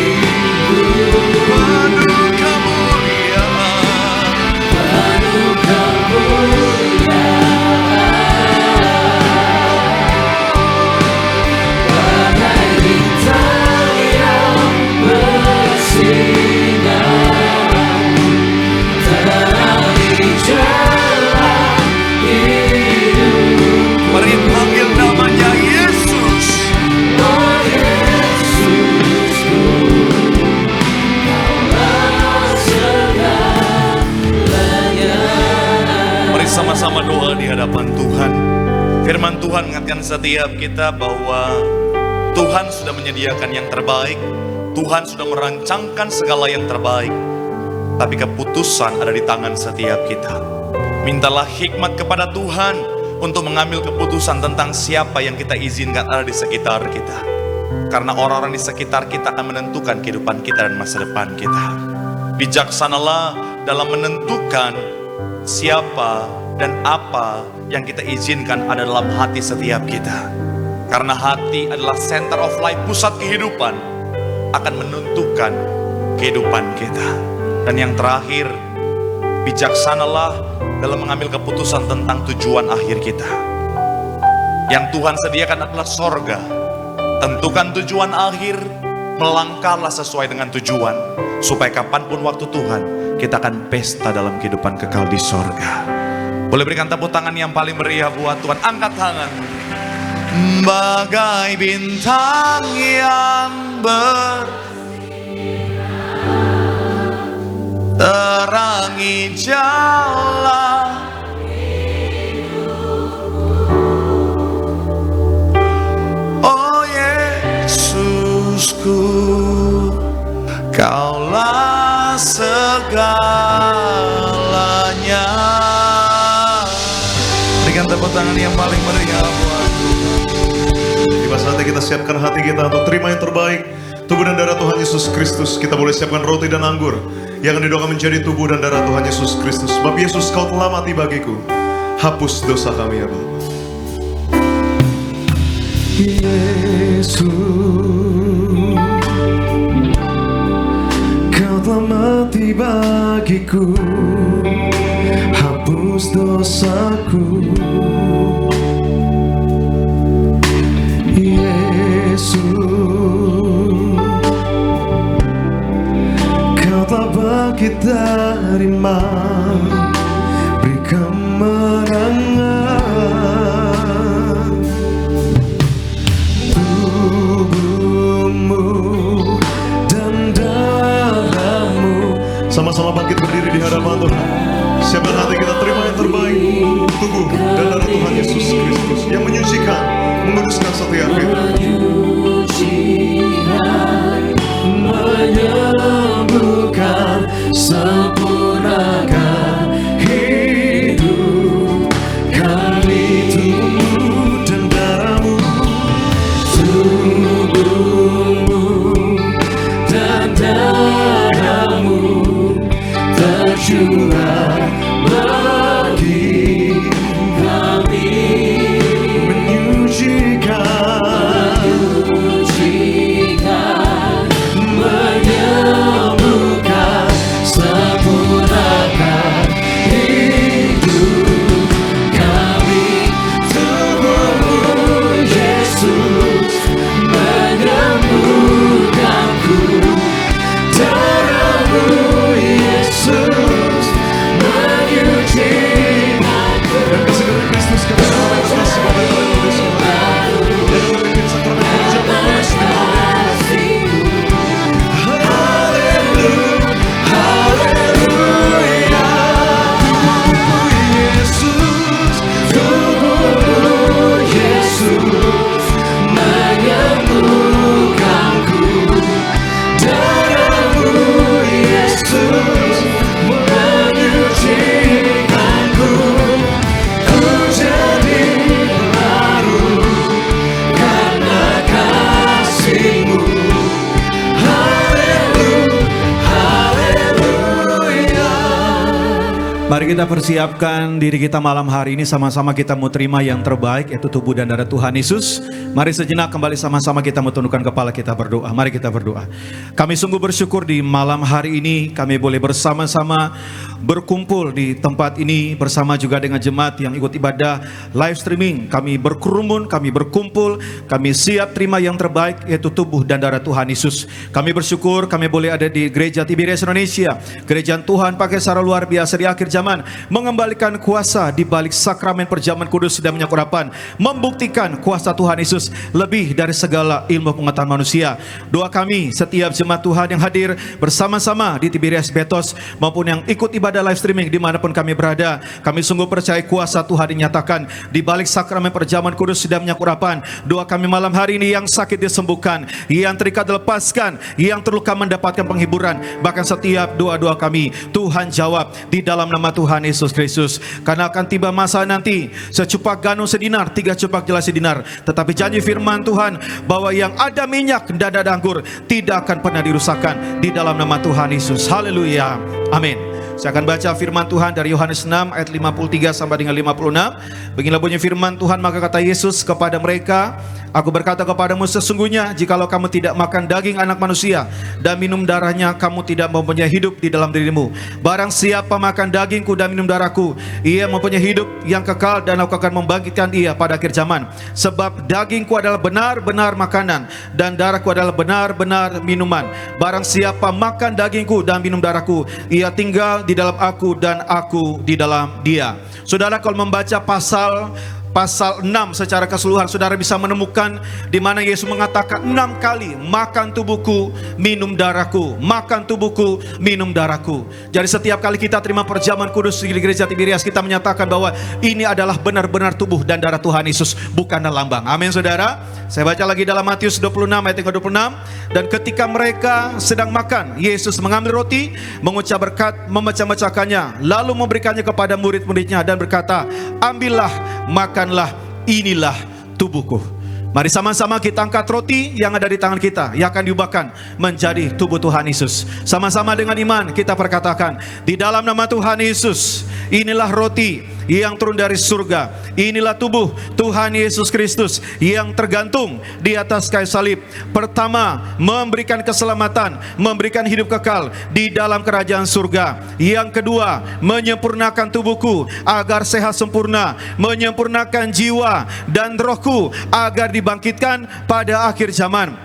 penuh kemuliaan, penuh kemuliaan, bagai bintang yang bersinar, terangi jalan hidup. Mari panggil namanya Yesus, oh Yesusku, Kaulah segalanya. Mari sama-sama doa di hadapan Tuhan. Firman Tuhan mengingatkan setiap kita bahwa Tuhan sudah menyediakan yang terbaik, Tuhan sudah merancangkan segala yang terbaik, tapi keputusan ada di tangan setiap kita. Mintalah hikmat kepada Tuhan untuk mengambil keputusan tentang siapa yang kita izinkan ada di sekitar kita. Karena orang-orang di sekitar kita akan menentukan kehidupan kita dan masa depan kita. Bijaksanalah dalam menentukan siapa dan apa yang kita izinkan ada dalam hati setiap kita. Karena hati adalah center of life, pusat kehidupan, akan menentukan kehidupan kita. Dan yang terakhir, bijaksanalah dalam mengambil keputusan tentang tujuan akhir kita. Yang Tuhan sediakan adalah sorga. Tentukan tujuan akhir, melangkahlah sesuai dengan tujuan, supaya kapanpun waktu Tuhan, kita akan pesta dalam kehidupan kekal di sorga. Boleh berikan tepuk tangan yang paling meriah buat Tuhan. Angkat tangan. Bagai bintang yang terangi jalan hidupku. Oh Yesusku, Kaulah segalanya. Berikan tepuk tangan yang paling meriah buat Tiba saatnya kita siapkan hati kita untuk terima yang terbaik, tubuh dan darah Tuhan Yesus Kristus. Kita boleh siapkan roti dan anggur yang akan didoakan menjadi tubuh dan darah Tuhan Yesus Kristus. Sebab Yesus, Kau telah mati bagiku, hapus dosa kami ya Bapa. Yesus, Kau telah mati bagiku, hapus dosaku. Yesus, Kau telah bangkit dari mati, beri kemenangan. Tubuhmu dan darahmu. Sama-sama bangkit berdiri di hadapan Tuhan. Siapkan hati kita, terima yang terbaik, tubuh dan darah Tuhan Yesus Kristus yang menyucikan, menguduskan setiap kita, menyembuhkan, sempurnakan hidup kami. Tubuh dan darahmu, tubuhmu dan darahmu tercurah bagi kami, Mari kita persiapkan diri kita malam hari ini, sama-sama kita mau terima yang terbaik, yaitu tubuh dan darah Tuhan Yesus. Mari sejenak kembali sama-sama kita mau tundukkan kepala kita berdoa. Mari kita berdoa. Kami sungguh bersyukur di malam hari ini kami boleh bersama-sama berkumpul di tempat ini bersama juga dengan jemaat yang ikut ibadah live streaming. Kami berkerumun, kami berkumpul, kami siap terima yang terbaik, yaitu tubuh dan darah Tuhan Yesus. Kami bersyukur kami boleh ada di Gereja Tiberias Indonesia, Kerajaan Tuhan pakai secara luar biasa di akhir zaman, mengembalikan kuasa di balik sakramen perjamuan kudus dan minyak urapan, membuktikan kuasa Tuhan Yesus lebih dari segala ilmu pengetahuan manusia. Doa kami setiap jemaat Tuhan yang hadir bersama-sama di Tiberias Betos maupun yang ikut ibadah live streaming dimanapun kami berada, kami sungguh percaya kuasa Tuhan dinyatakan di balik sakramen perjamuan kudus dan minyak urapan. Doa kami malam hari ini, yang sakit disembuhkan, yang terikat dilepaskan, yang terluka mendapatkan penghiburan. Bahkan setiap doa-doa kami Tuhan jawab di dalam nama Tuhan Yesus Kristus. Karena akan tiba masa nanti, secupak gandum sedinar, 3 cupak jelas sedinar. Tetapi janji firman Tuhan bahwa yang ada minyak dan ada anggur tidak akan pernah dirusakkan di dalam nama Tuhan Yesus. Haleluya. Amin. Saya akan baca firman Tuhan dari Yohanes 6 ayat 53 sampai dengan 56. Beginilah bunyi firman Tuhan. Maka kata Yesus kepada mereka, Aku berkata kepadamu, sesungguhnya jikalau kamu tidak makan daging anak manusia dan minum darahnya, kamu tidak mempunyai hidup di dalam dirimu. Barang siapa makan dagingku dan minum darahku, ia mempunyai hidup yang kekal, dan aku akan membangkitkan ia pada akhir zaman. Sebab dagingku adalah benar-benar makanan, dan darahku adalah benar-benar minuman. Barang siapa makan dagingku dan minum darahku, ia tinggal di dalam aku dan aku di dalam dia. Saudara, kalau membaca pasal 6 secara keseluruhan, saudara bisa menemukan di mana Yesus mengatakan 6 kali, makan tubuhku, minum darahku, makan tubuhku, minum darahku. Jadi setiap kali kita terima perjamuan kudus di Gereja Tiberias, kita menyatakan bahwa ini adalah benar-benar tubuh dan darah Tuhan Yesus, bukanlah lambang. Amin saudara. Saya baca lagi dalam Matius 26 ayat 26. Dan ketika mereka sedang makan, Yesus mengambil roti, mengucap berkat, memecah-mecahkannya, lalu memberikannya kepada murid-muridnya dan berkata, ambillah, makanlah, inilah tubuhku. Mari sama-sama kita angkat roti yang ada di tangan kita, yang akan diubahkan menjadi tubuh Tuhan Yesus. Sama-sama dengan iman kita perkatakan, di dalam nama Tuhan Yesus, inilah roti yang turun dari surga, inilah tubuh Tuhan Yesus Kristus yang tergantung di atas kayu salib. Pertama, memberikan keselamatan, memberikan hidup kekal di dalam kerajaan surga. Yang kedua, menyempurnakan tubuhku agar sehat sempurna, menyempurnakan jiwa dan rohku agar dibangkitkan pada akhir zaman.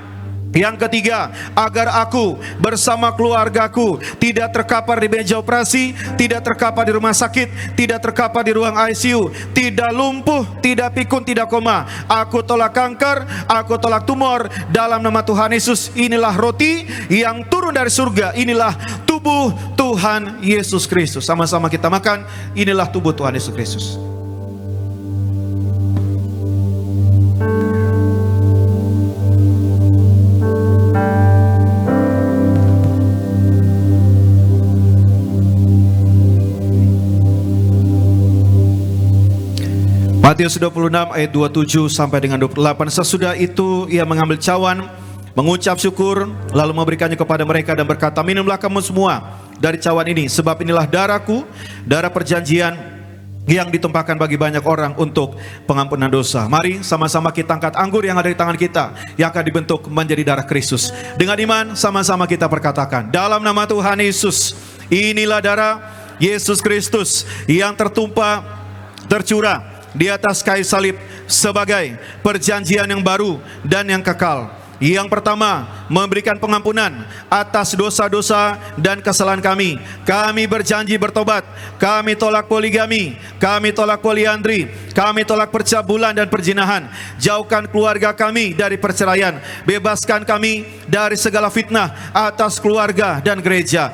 Yang ketiga, agar aku bersama keluargaku tidak terkapar di meja operasi, tidak terkapar di rumah sakit, tidak terkapar di ruang ICU, tidak lumpuh, tidak pikun, tidak koma. Aku tolak kanker, aku tolak tumor dalam nama Tuhan Yesus. Inilah roti yang turun dari surga, inilah tubuh Tuhan Yesus Kristus. Sama-sama kita makan, inilah tubuh Tuhan Yesus Kristus. Matius 26 ayat 27 sampai dengan 28. Sesudah itu ia mengambil cawan, mengucap syukur, lalu memberikannya kepada mereka dan berkata, minumlah kamu semua dari cawan ini, sebab inilah darahku, darah perjanjian yang ditumpahkan bagi banyak orang untuk pengampunan dosa. Mari sama-sama kita angkat anggur yang ada di tangan kita, yang akan dibentuk menjadi darah Kristus. Dengan iman sama-sama kita perkatakan, dalam nama Tuhan Yesus, inilah darah Yesus Kristus yang tertumpah, tercurah di atas kayu salib sebagai perjanjian yang baru dan yang kekal. Yang pertama, memberikan pengampunan atas dosa-dosa dan kesalahan kami. Kami berjanji bertobat. Kami tolak poligami, kami tolak poliandri, kami tolak percabulan dan perzinahan. Jauhkan keluarga kami dari perceraian. Bebaskan kami dari segala fitnah atas keluarga dan gereja.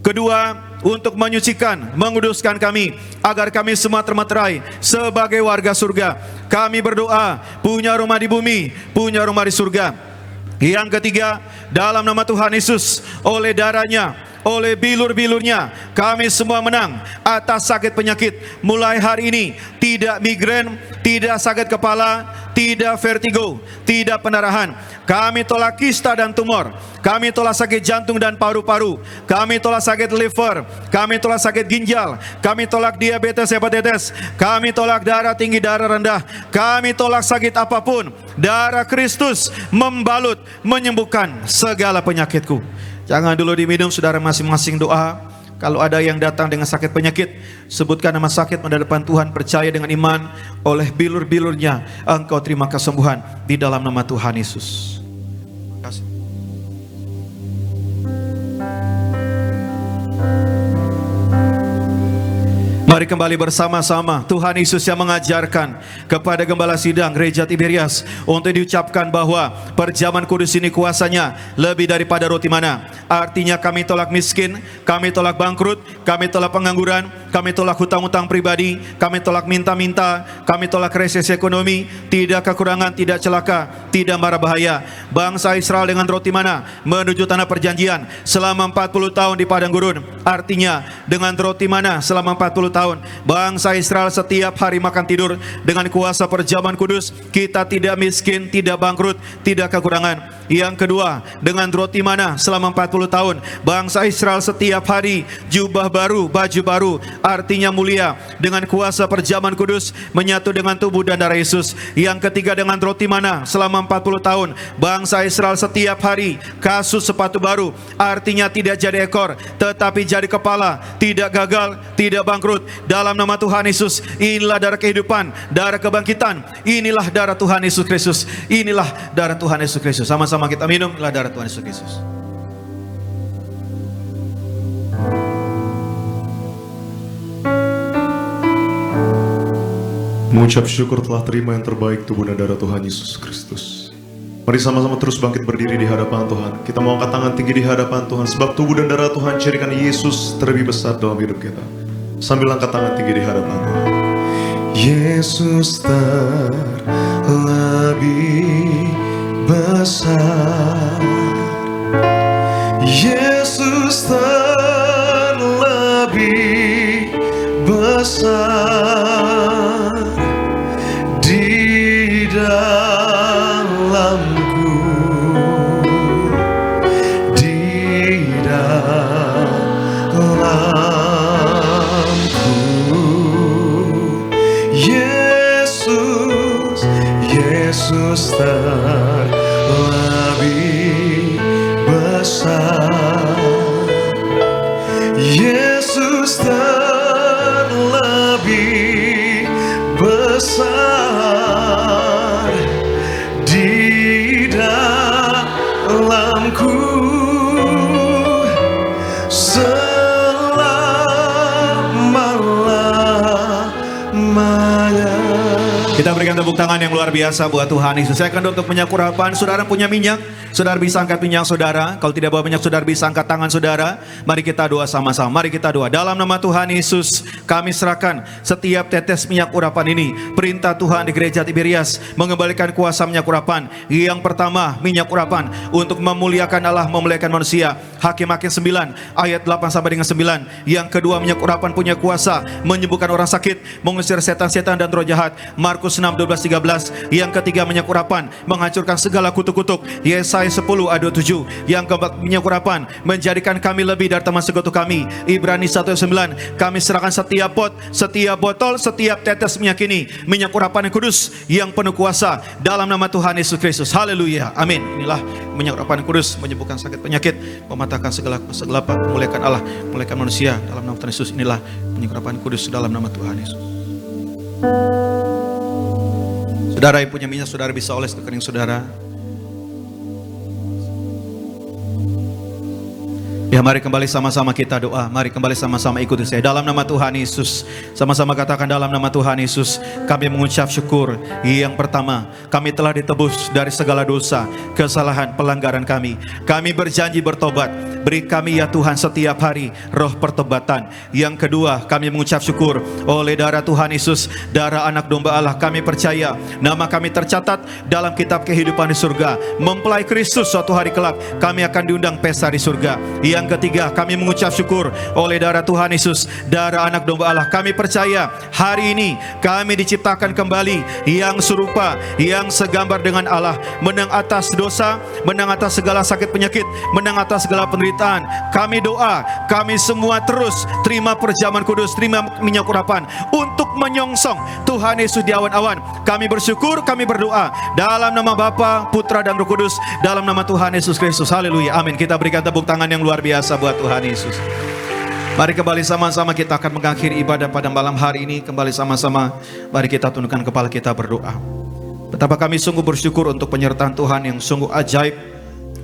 Kedua, untuk menyucikan, menguduskan kami, agar kami semua termeterai sebagai warga surga. Kami berdoa, punya rumah di bumi, punya rumah di surga. Yang ketiga, dalam nama Tuhan Yesus, oleh darahnya oleh bilur-bilurnya kami semua menang atas sakit penyakit. Mulai hari ini tidak migrain, tidak sakit kepala, tidak vertigo, tidak pendarahan. Kami tolak kista dan tumor. Kami tolak sakit jantung dan paru-paru. Kami tolak sakit liver. Kami tolak sakit ginjal. Kami tolak diabetes, hepatitis. Kami tolak darah tinggi, darah rendah. Kami tolak sakit apapun. Darah Kristus membalut, menyembuhkan segala penyakitku. Jangan dulu diminum, saudara masing-masing doa. Kalau ada yang datang dengan sakit penyakit, sebutkan nama sakit pada depan Tuhan, percaya dengan iman, oleh bilur-bilurnya engkau terima kesembuhan di dalam nama Tuhan Yesus. Terima kasih. Mari kembali bersama-sama. Tuhan Yesus yang mengajarkan kepada Gembala Sidang Gereja Tiberias untuk diucapkan bahwa perjamuan kudus ini kuasanya lebih daripada roti mana. Artinya kami tolak miskin, kami tolak bangkrut, kami tolak pengangguran, kami tolak hutang-hutang pribadi, kami tolak minta-minta, kami tolak resesi ekonomi, tidak kekurangan, tidak celaka, tidak mara bahaya. Bangsa Israel dengan roti mana menuju tanah perjanjian selama 40 tahun di padang gurun. Artinya dengan roti mana selama 40 tahun bangsa Israel setiap hari makan tidur. Dengan kuasa perjamuan kudus kita tidak miskin, tidak bangkrut, tidak kekurangan. Yang kedua, dengan roti mana selama 40 tahun bangsa Israel setiap hari jubah baru, baju baru, artinya mulia. Dengan kuasa perjamuan kudus menyatu dengan tubuh dan darah Yesus. Yang ketiga, dengan roti mana selama 40 tahun bangsa Israel setiap hari kasus sepatu baru, artinya tidak jadi ekor tetapi jadi kepala, tidak gagal, tidak bangkrut. Dalam nama Tuhan Yesus, inilah darah kehidupan, darah kebangkitan. Inilah darah Tuhan Yesus Kristus. Inilah darah Tuhan Yesus Kristus. Sama-sama kita minum, inilah darah Tuhan Yesus Kristus. Mengucap syukur telah terima yang terbaik tubuh dan darah Tuhan Yesus Kristus. Mari sama-sama terus bangkit berdiri di hadapan Tuhan. Kita mau angkat tangan tinggi di hadapan Tuhan, sebab tubuh dan darah Tuhan cirikan Yesus terlebih besar dalam hidup kita. Sambil angkat tangan tinggi di hadapan Tuhan. Yesus terlebih besar. Yesus terlebih besar di dalamku, di dalamku. Yesus terlebih besar. Yesus terlebih besar di dalamku selama-lamanya. Kita berikan tepuk tangan yang luar biasa buat Tuhan Yesus. Saya akan untuk minyak urapan. Saudara punya minyak, saudara bisa angkat minyak saudara. Kalau tidak bawa minyak, saudara bisa angkat tangan saudara. Mari kita doa sama-sama. Mari kita doa. Dalam nama Tuhan Yesus, kami serahkan setiap tetes minyak urapan ini. Perintah Tuhan di Gereja Tiberias mengembalikan kuasa minyak urapan. Yang pertama, minyak urapan untuk memuliakan Allah, memuliakan manusia. Hakim-Hakim 9 ayat 8 sampai dengan 9. Yang kedua, minyak urapan punya kuasa menyembuhkan orang sakit, mengusir setan-setan dan roh jahat. Markus 6, 12, 13. Yang ketiga, minyak urapan menghancurkan segala kutuk-kutuk. Yesaya 10 ayat 27. Yang keempat, minyak urapan menjadikan kami lebih dari teman sekutu kami. Ibrani 1 ayat 9. Kami serahkan setiap pot, setiap botol, setiap tetes minyak ini, minyak urapan yang kudus, yang penuh kuasa, dalam nama Tuhan Yesus Kristus. Haleluya, amin. Inilah minyak urapan yang kudus, menyembuhkan sakit penyakit, mematahkan segala kegelapan, memuliakan Allah, memuliakan manusia, dalam nama Tuhan Yesus. Inilah minyak urapan kudus dalam nama Tuhan Yesus. Saudara yang punya minyak, saudara bisa oles ke kening saudara. Ya, mari kembali sama-sama kita doa. Mari kembali sama-sama ikuti saya. Dalam nama Tuhan Yesus, sama-sama katakan dalam nama Tuhan Yesus, kami mengucap syukur. Yang pertama, kami telah ditebus dari segala dosa, kesalahan, pelanggaran kami. Kami berjanji bertobat. Beri kami ya Tuhan setiap hari roh pertobatan. Yang kedua, kami mengucap syukur oleh darah Tuhan Yesus, darah anak domba Allah. Kami percaya nama kami tercatat dalam kitab kehidupan di surga. Mempelai Kristus suatu hari kelak kami akan diundang pesta di surga. Yang Yang ketiga, kami mengucap syukur oleh darah Tuhan Yesus, darah anak domba Allah. Kami percaya hari ini kami diciptakan kembali yang serupa, yang segambar dengan Allah, menang atas dosa, menang atas segala sakit penyakit, menang atas segala penderitaan. Kami doa, kami semua terus terima perjamuan kudus, terima minyak urapan untuk menyongsong Tuhan Yesus di awan-awan. Kami bersyukur, kami berdoa dalam nama Bapa, Putra dan Roh Kudus, dalam nama Tuhan Yesus Kristus. Haleluya, amin. Kita berikan tepuk tangan yang luar biasa buat Tuhan Yesus. Mari kembali sama-sama kita akan mengakhiri ibadah pada malam hari ini. Kembali sama-sama, mari kita tundukkan kepala kita berdoa. Betapa kami sungguh bersyukur untuk penyertaan Tuhan yang sungguh ajaib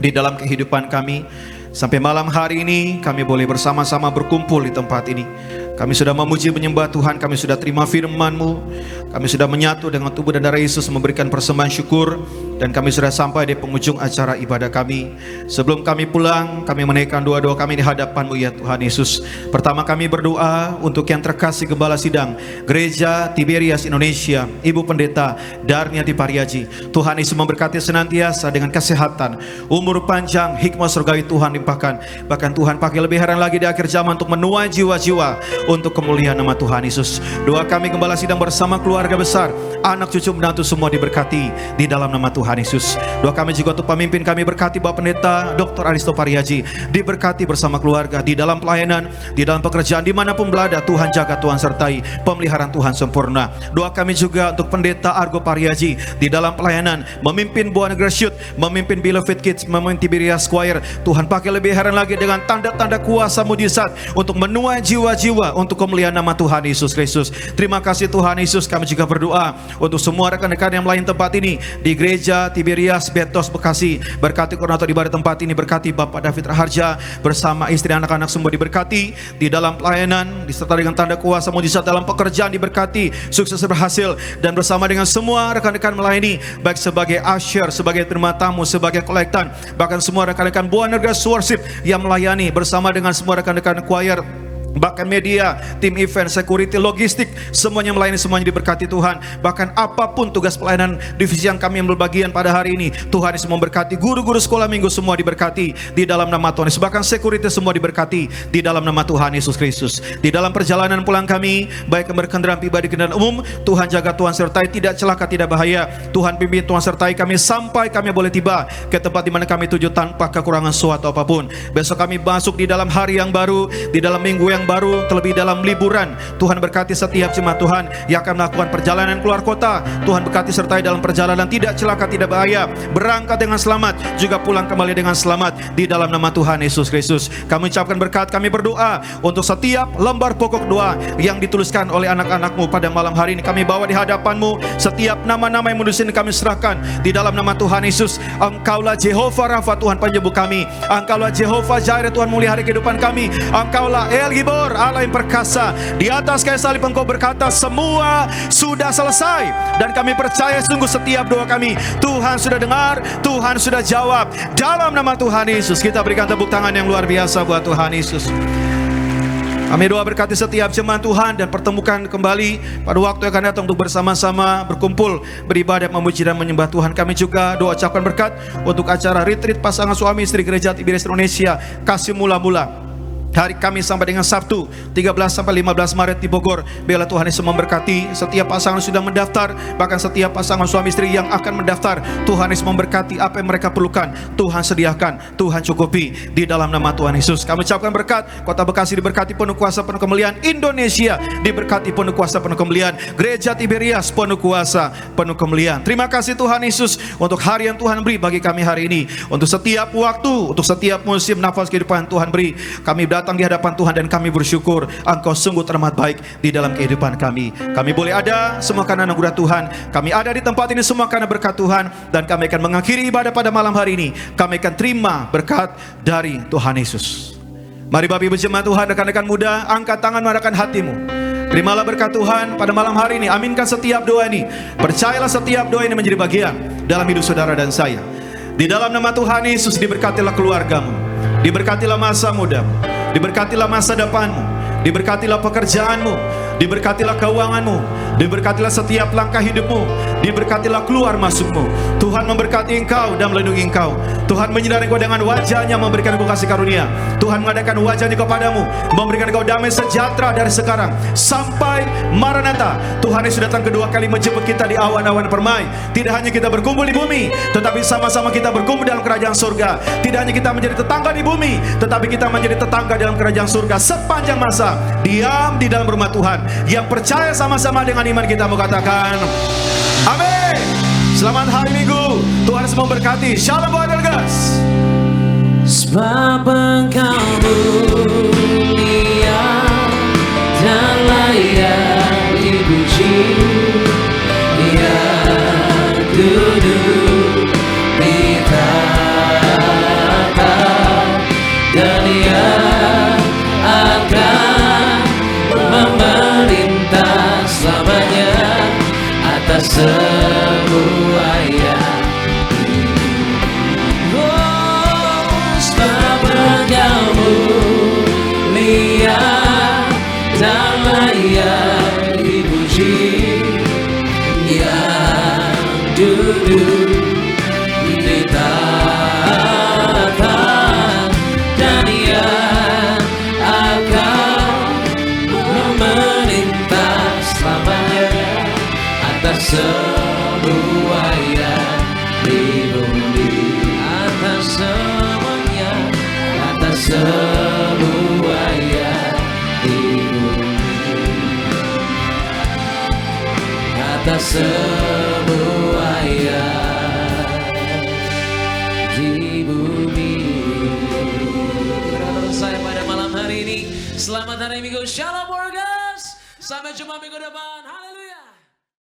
di dalam kehidupan kami. Sampai malam hari ini kami boleh bersama-sama berkumpul di tempat ini. Kami sudah memuji menyembah Tuhan, kami sudah terima firman-Mu, kami sudah menyatu dengan tubuh dan darah Yesus memberikan persembahan syukur, dan kami sudah sampai di penghujung acara ibadah kami. Sebelum kami pulang, kami menaikkan doa-doa kami di hadapan-Mu ya Tuhan Yesus. Pertama kami berdoa untuk yang terkasih Gembala Sidang Gereja Tiberias Indonesia, Ibu Pendeta Darniati Pariaji. Tuhan Yesus memberkati senantiasa dengan kesehatan, umur panjang, hikmah surgawi Tuhan limpahkan. Bahkan Tuhan pakai lebih heran lagi di akhir zaman untuk menuai jiwa-jiwa untuk kemuliaan nama Tuhan Yesus. Doa kami Gembala Sidang bersama keluarga besar, anak cucu menantu semua diberkati di dalam nama Tuhan Yesus. Doa kami juga untuk pemimpin kami, berkati Bapak Pendeta Dr. Aristo Pariaji, diberkati bersama keluarga di dalam pelayanan, di dalam pekerjaan, dimanapun berada. Tuhan jaga, Tuhan sertai, pemeliharaan Tuhan sempurna. Doa kami juga untuk Pendeta Argo Pariaji di dalam pelayanan, memimpin Buah Negara Shoot, memimpin Beloved Kids, memimpin Tiberias Choir. Tuhan pakai lebih heran lagi dengan tanda-tanda kuasa mujizat untuk menuai jiwa-jiwa untuk kemuliaan nama Tuhan Yesus Kristus. Terima kasih Tuhan Yesus. Kami juga berdoa untuk semua rekan-rekan yang lain tempat ini di Gereja Tiberias Betos Bekasi. Berkati koordinator ibadah tempat ini, berkati Bapak David Raharja bersama istri anak-anak semua diberkati di dalam pelayanan, disertai dengan tanda kuasa mujizat dalam pekerjaan diberkati, sukses berhasil, dan bersama dengan semua rekan-rekan melayani, baik sebagai usher, sebagai terima tamu, sebagai kolektan, bahkan semua rekan-rekan Buah Negara Worship yang melayani bersama dengan semua rekan-rekan choir, bahkan media, tim event, security, logistik, semuanya melayani, semuanya diberkati Tuhan. Bahkan apapun tugas pelayanan divisi yang kami ambil bagian pada hari ini, Tuhan Yesus memberkati. Guru-guru sekolah minggu semua diberkati di dalam nama Tuhan Yesus. Bahkan security semua diberkati di dalam nama Tuhan Yesus Kristus. Di dalam perjalanan pulang kami, baik kendaraan pribadi, kendaraan umum, Tuhan jaga, Tuhan sertai, tidak celaka, tidak bahaya. Tuhan pimpin, Tuhan sertai kami sampai kami boleh tiba ke tempat di mana kami tuju tanpa kekurangan suatu apapun. Besok kami masuk di dalam hari yang baru, di dalam minggu yang baru, terlebih dalam liburan. Tuhan berkati setiap jemaat Tuhan yang akan melakukan perjalanan keluar kota. Tuhan berkati sertai dalam perjalanan, tidak celaka, tidak bahaya, berangkat dengan selamat, juga pulang kembali dengan selamat di dalam nama Tuhan Yesus Kristus. Kami ucapkan berkat, kami berdoa untuk setiap lembar pokok doa yang dituliskan oleh anak-anak-Mu pada malam hari ini. Kami bawa di hadapan-Mu setiap nama-nama yang menulis ini, kami serahkan di dalam nama Tuhan Yesus. Engkaulah Jehovah Rafa, Tuhan penyembuh kami. Engkaulah Jehovah Jireh, Tuhan melihara kehidupan kami. Engkaulah El Gibor, Allah yang perkasa. Di atas kayu salib Engkau berkata semua sudah selesai, dan kami percaya sungguh setiap doa kami Tuhan sudah dengar, Tuhan sudah jawab. Dalam nama Tuhan Yesus kita berikan tepuk tangan yang luar biasa buat Tuhan Yesus. Kami doa berkati setiap jemaat Tuhan dan pertemukan kembali pada waktu yang akan datang untuk bersama-sama berkumpul, beribadah, memuji dan menyembah Tuhan. Kami juga doa ucapkan berkat untuk acara retreat pasangan suami istri Gereja Tiberias Indonesia Kasih Mula-Mula. Hari Kamis sampai dengan Sabtu 13 sampai 15 Maret di Bogor. Biarlah Tuhan Yesus memberkati setiap pasangan sudah mendaftar, bahkan setiap pasangan suami istri yang akan mendaftar. Tuhan Yesus memberkati apa yang mereka perlukan. Tuhan sediakan, Tuhan cukupi di dalam nama Tuhan Yesus. Kami ucapkan berkat, Kota Bekasi diberkati penuh kuasa penuh kemuliaan, Indonesia diberkati penuh kuasa penuh kemuliaan, Gereja Tiberias penuh kuasa penuh kemuliaan. Terima kasih Tuhan Yesus untuk hari yang Tuhan beri bagi kami hari ini, untuk setiap waktu, untuk setiap musim nafas kehidupan Tuhan beri. Kami datang di hadapan Tuhan dan kami bersyukur Engkau sungguh teramat baik di dalam kehidupan kami. Kami boleh ada semua karena anugerah Tuhan. Kami ada di tempat ini semua karena berkat Tuhan, dan kami akan mengakhiri ibadah pada malam hari ini. Kami akan terima berkat dari Tuhan Yesus. Mari Bapak Ibu jemaat Tuhan, rekan-rekan muda, angkat tangan, marahkan hatimu. Terimalah berkat Tuhan pada malam hari ini. Aminkan setiap doa ini. Percayalah setiap doa ini menjadi bagian dalam hidup saudara dan saya. Di dalam nama Tuhan Yesus diberkatilah keluargamu, diberkatilah masa mudamu, diberkatilah masa depanmu, diberkatilah pekerjaanmu, diberkatilah keuanganmu, diberkatilah setiap langkah hidupmu, diberkatilah keluar masukmu. Tuhan Tuhan memberkati engkau dan melindungi engkau. Tuhan menyinari engkau dengan wajah-Nya, memberikan engkau kasih karunia. Tuhan mengadakan wajah-Nya kepadamu, memberikan engkau damai sejahtera dari sekarang sampai Maranatha. Tuhan Yesus datang kedua kali menjemput kita di awan-awan permai. Tidak hanya kita berkumpul di bumi, tetapi sama-sama kita berkumpul dalam kerajaan surga. Tidak hanya kita menjadi tetangga di bumi, tetapi kita menjadi tetangga dalam kerajaan surga sepanjang masa. Diam di dalam rumah Tuhan. Yang percaya sama-sama dengan iman kita mau katakan amin. Selamat hari Minggu. Tuhan Yesus memberkati. Shalom buat Elgas. Sebab Engkau mulia dan layak dipuji, Dia duduk di tahta dan Dia akan memerintah selamanya atas semua yang sebab Engkau mulia dan layak dipuji, yang duduk di tahta dan Dia akan memerintah selamanya atas semua yang di bumi, atas semuanya, atas semua yang di bumi, atas semua yang di bumi. Berkata saya pada malam hari ini, selamat hari Minggu, Shalom wargas, sampai jumpa minggu depan.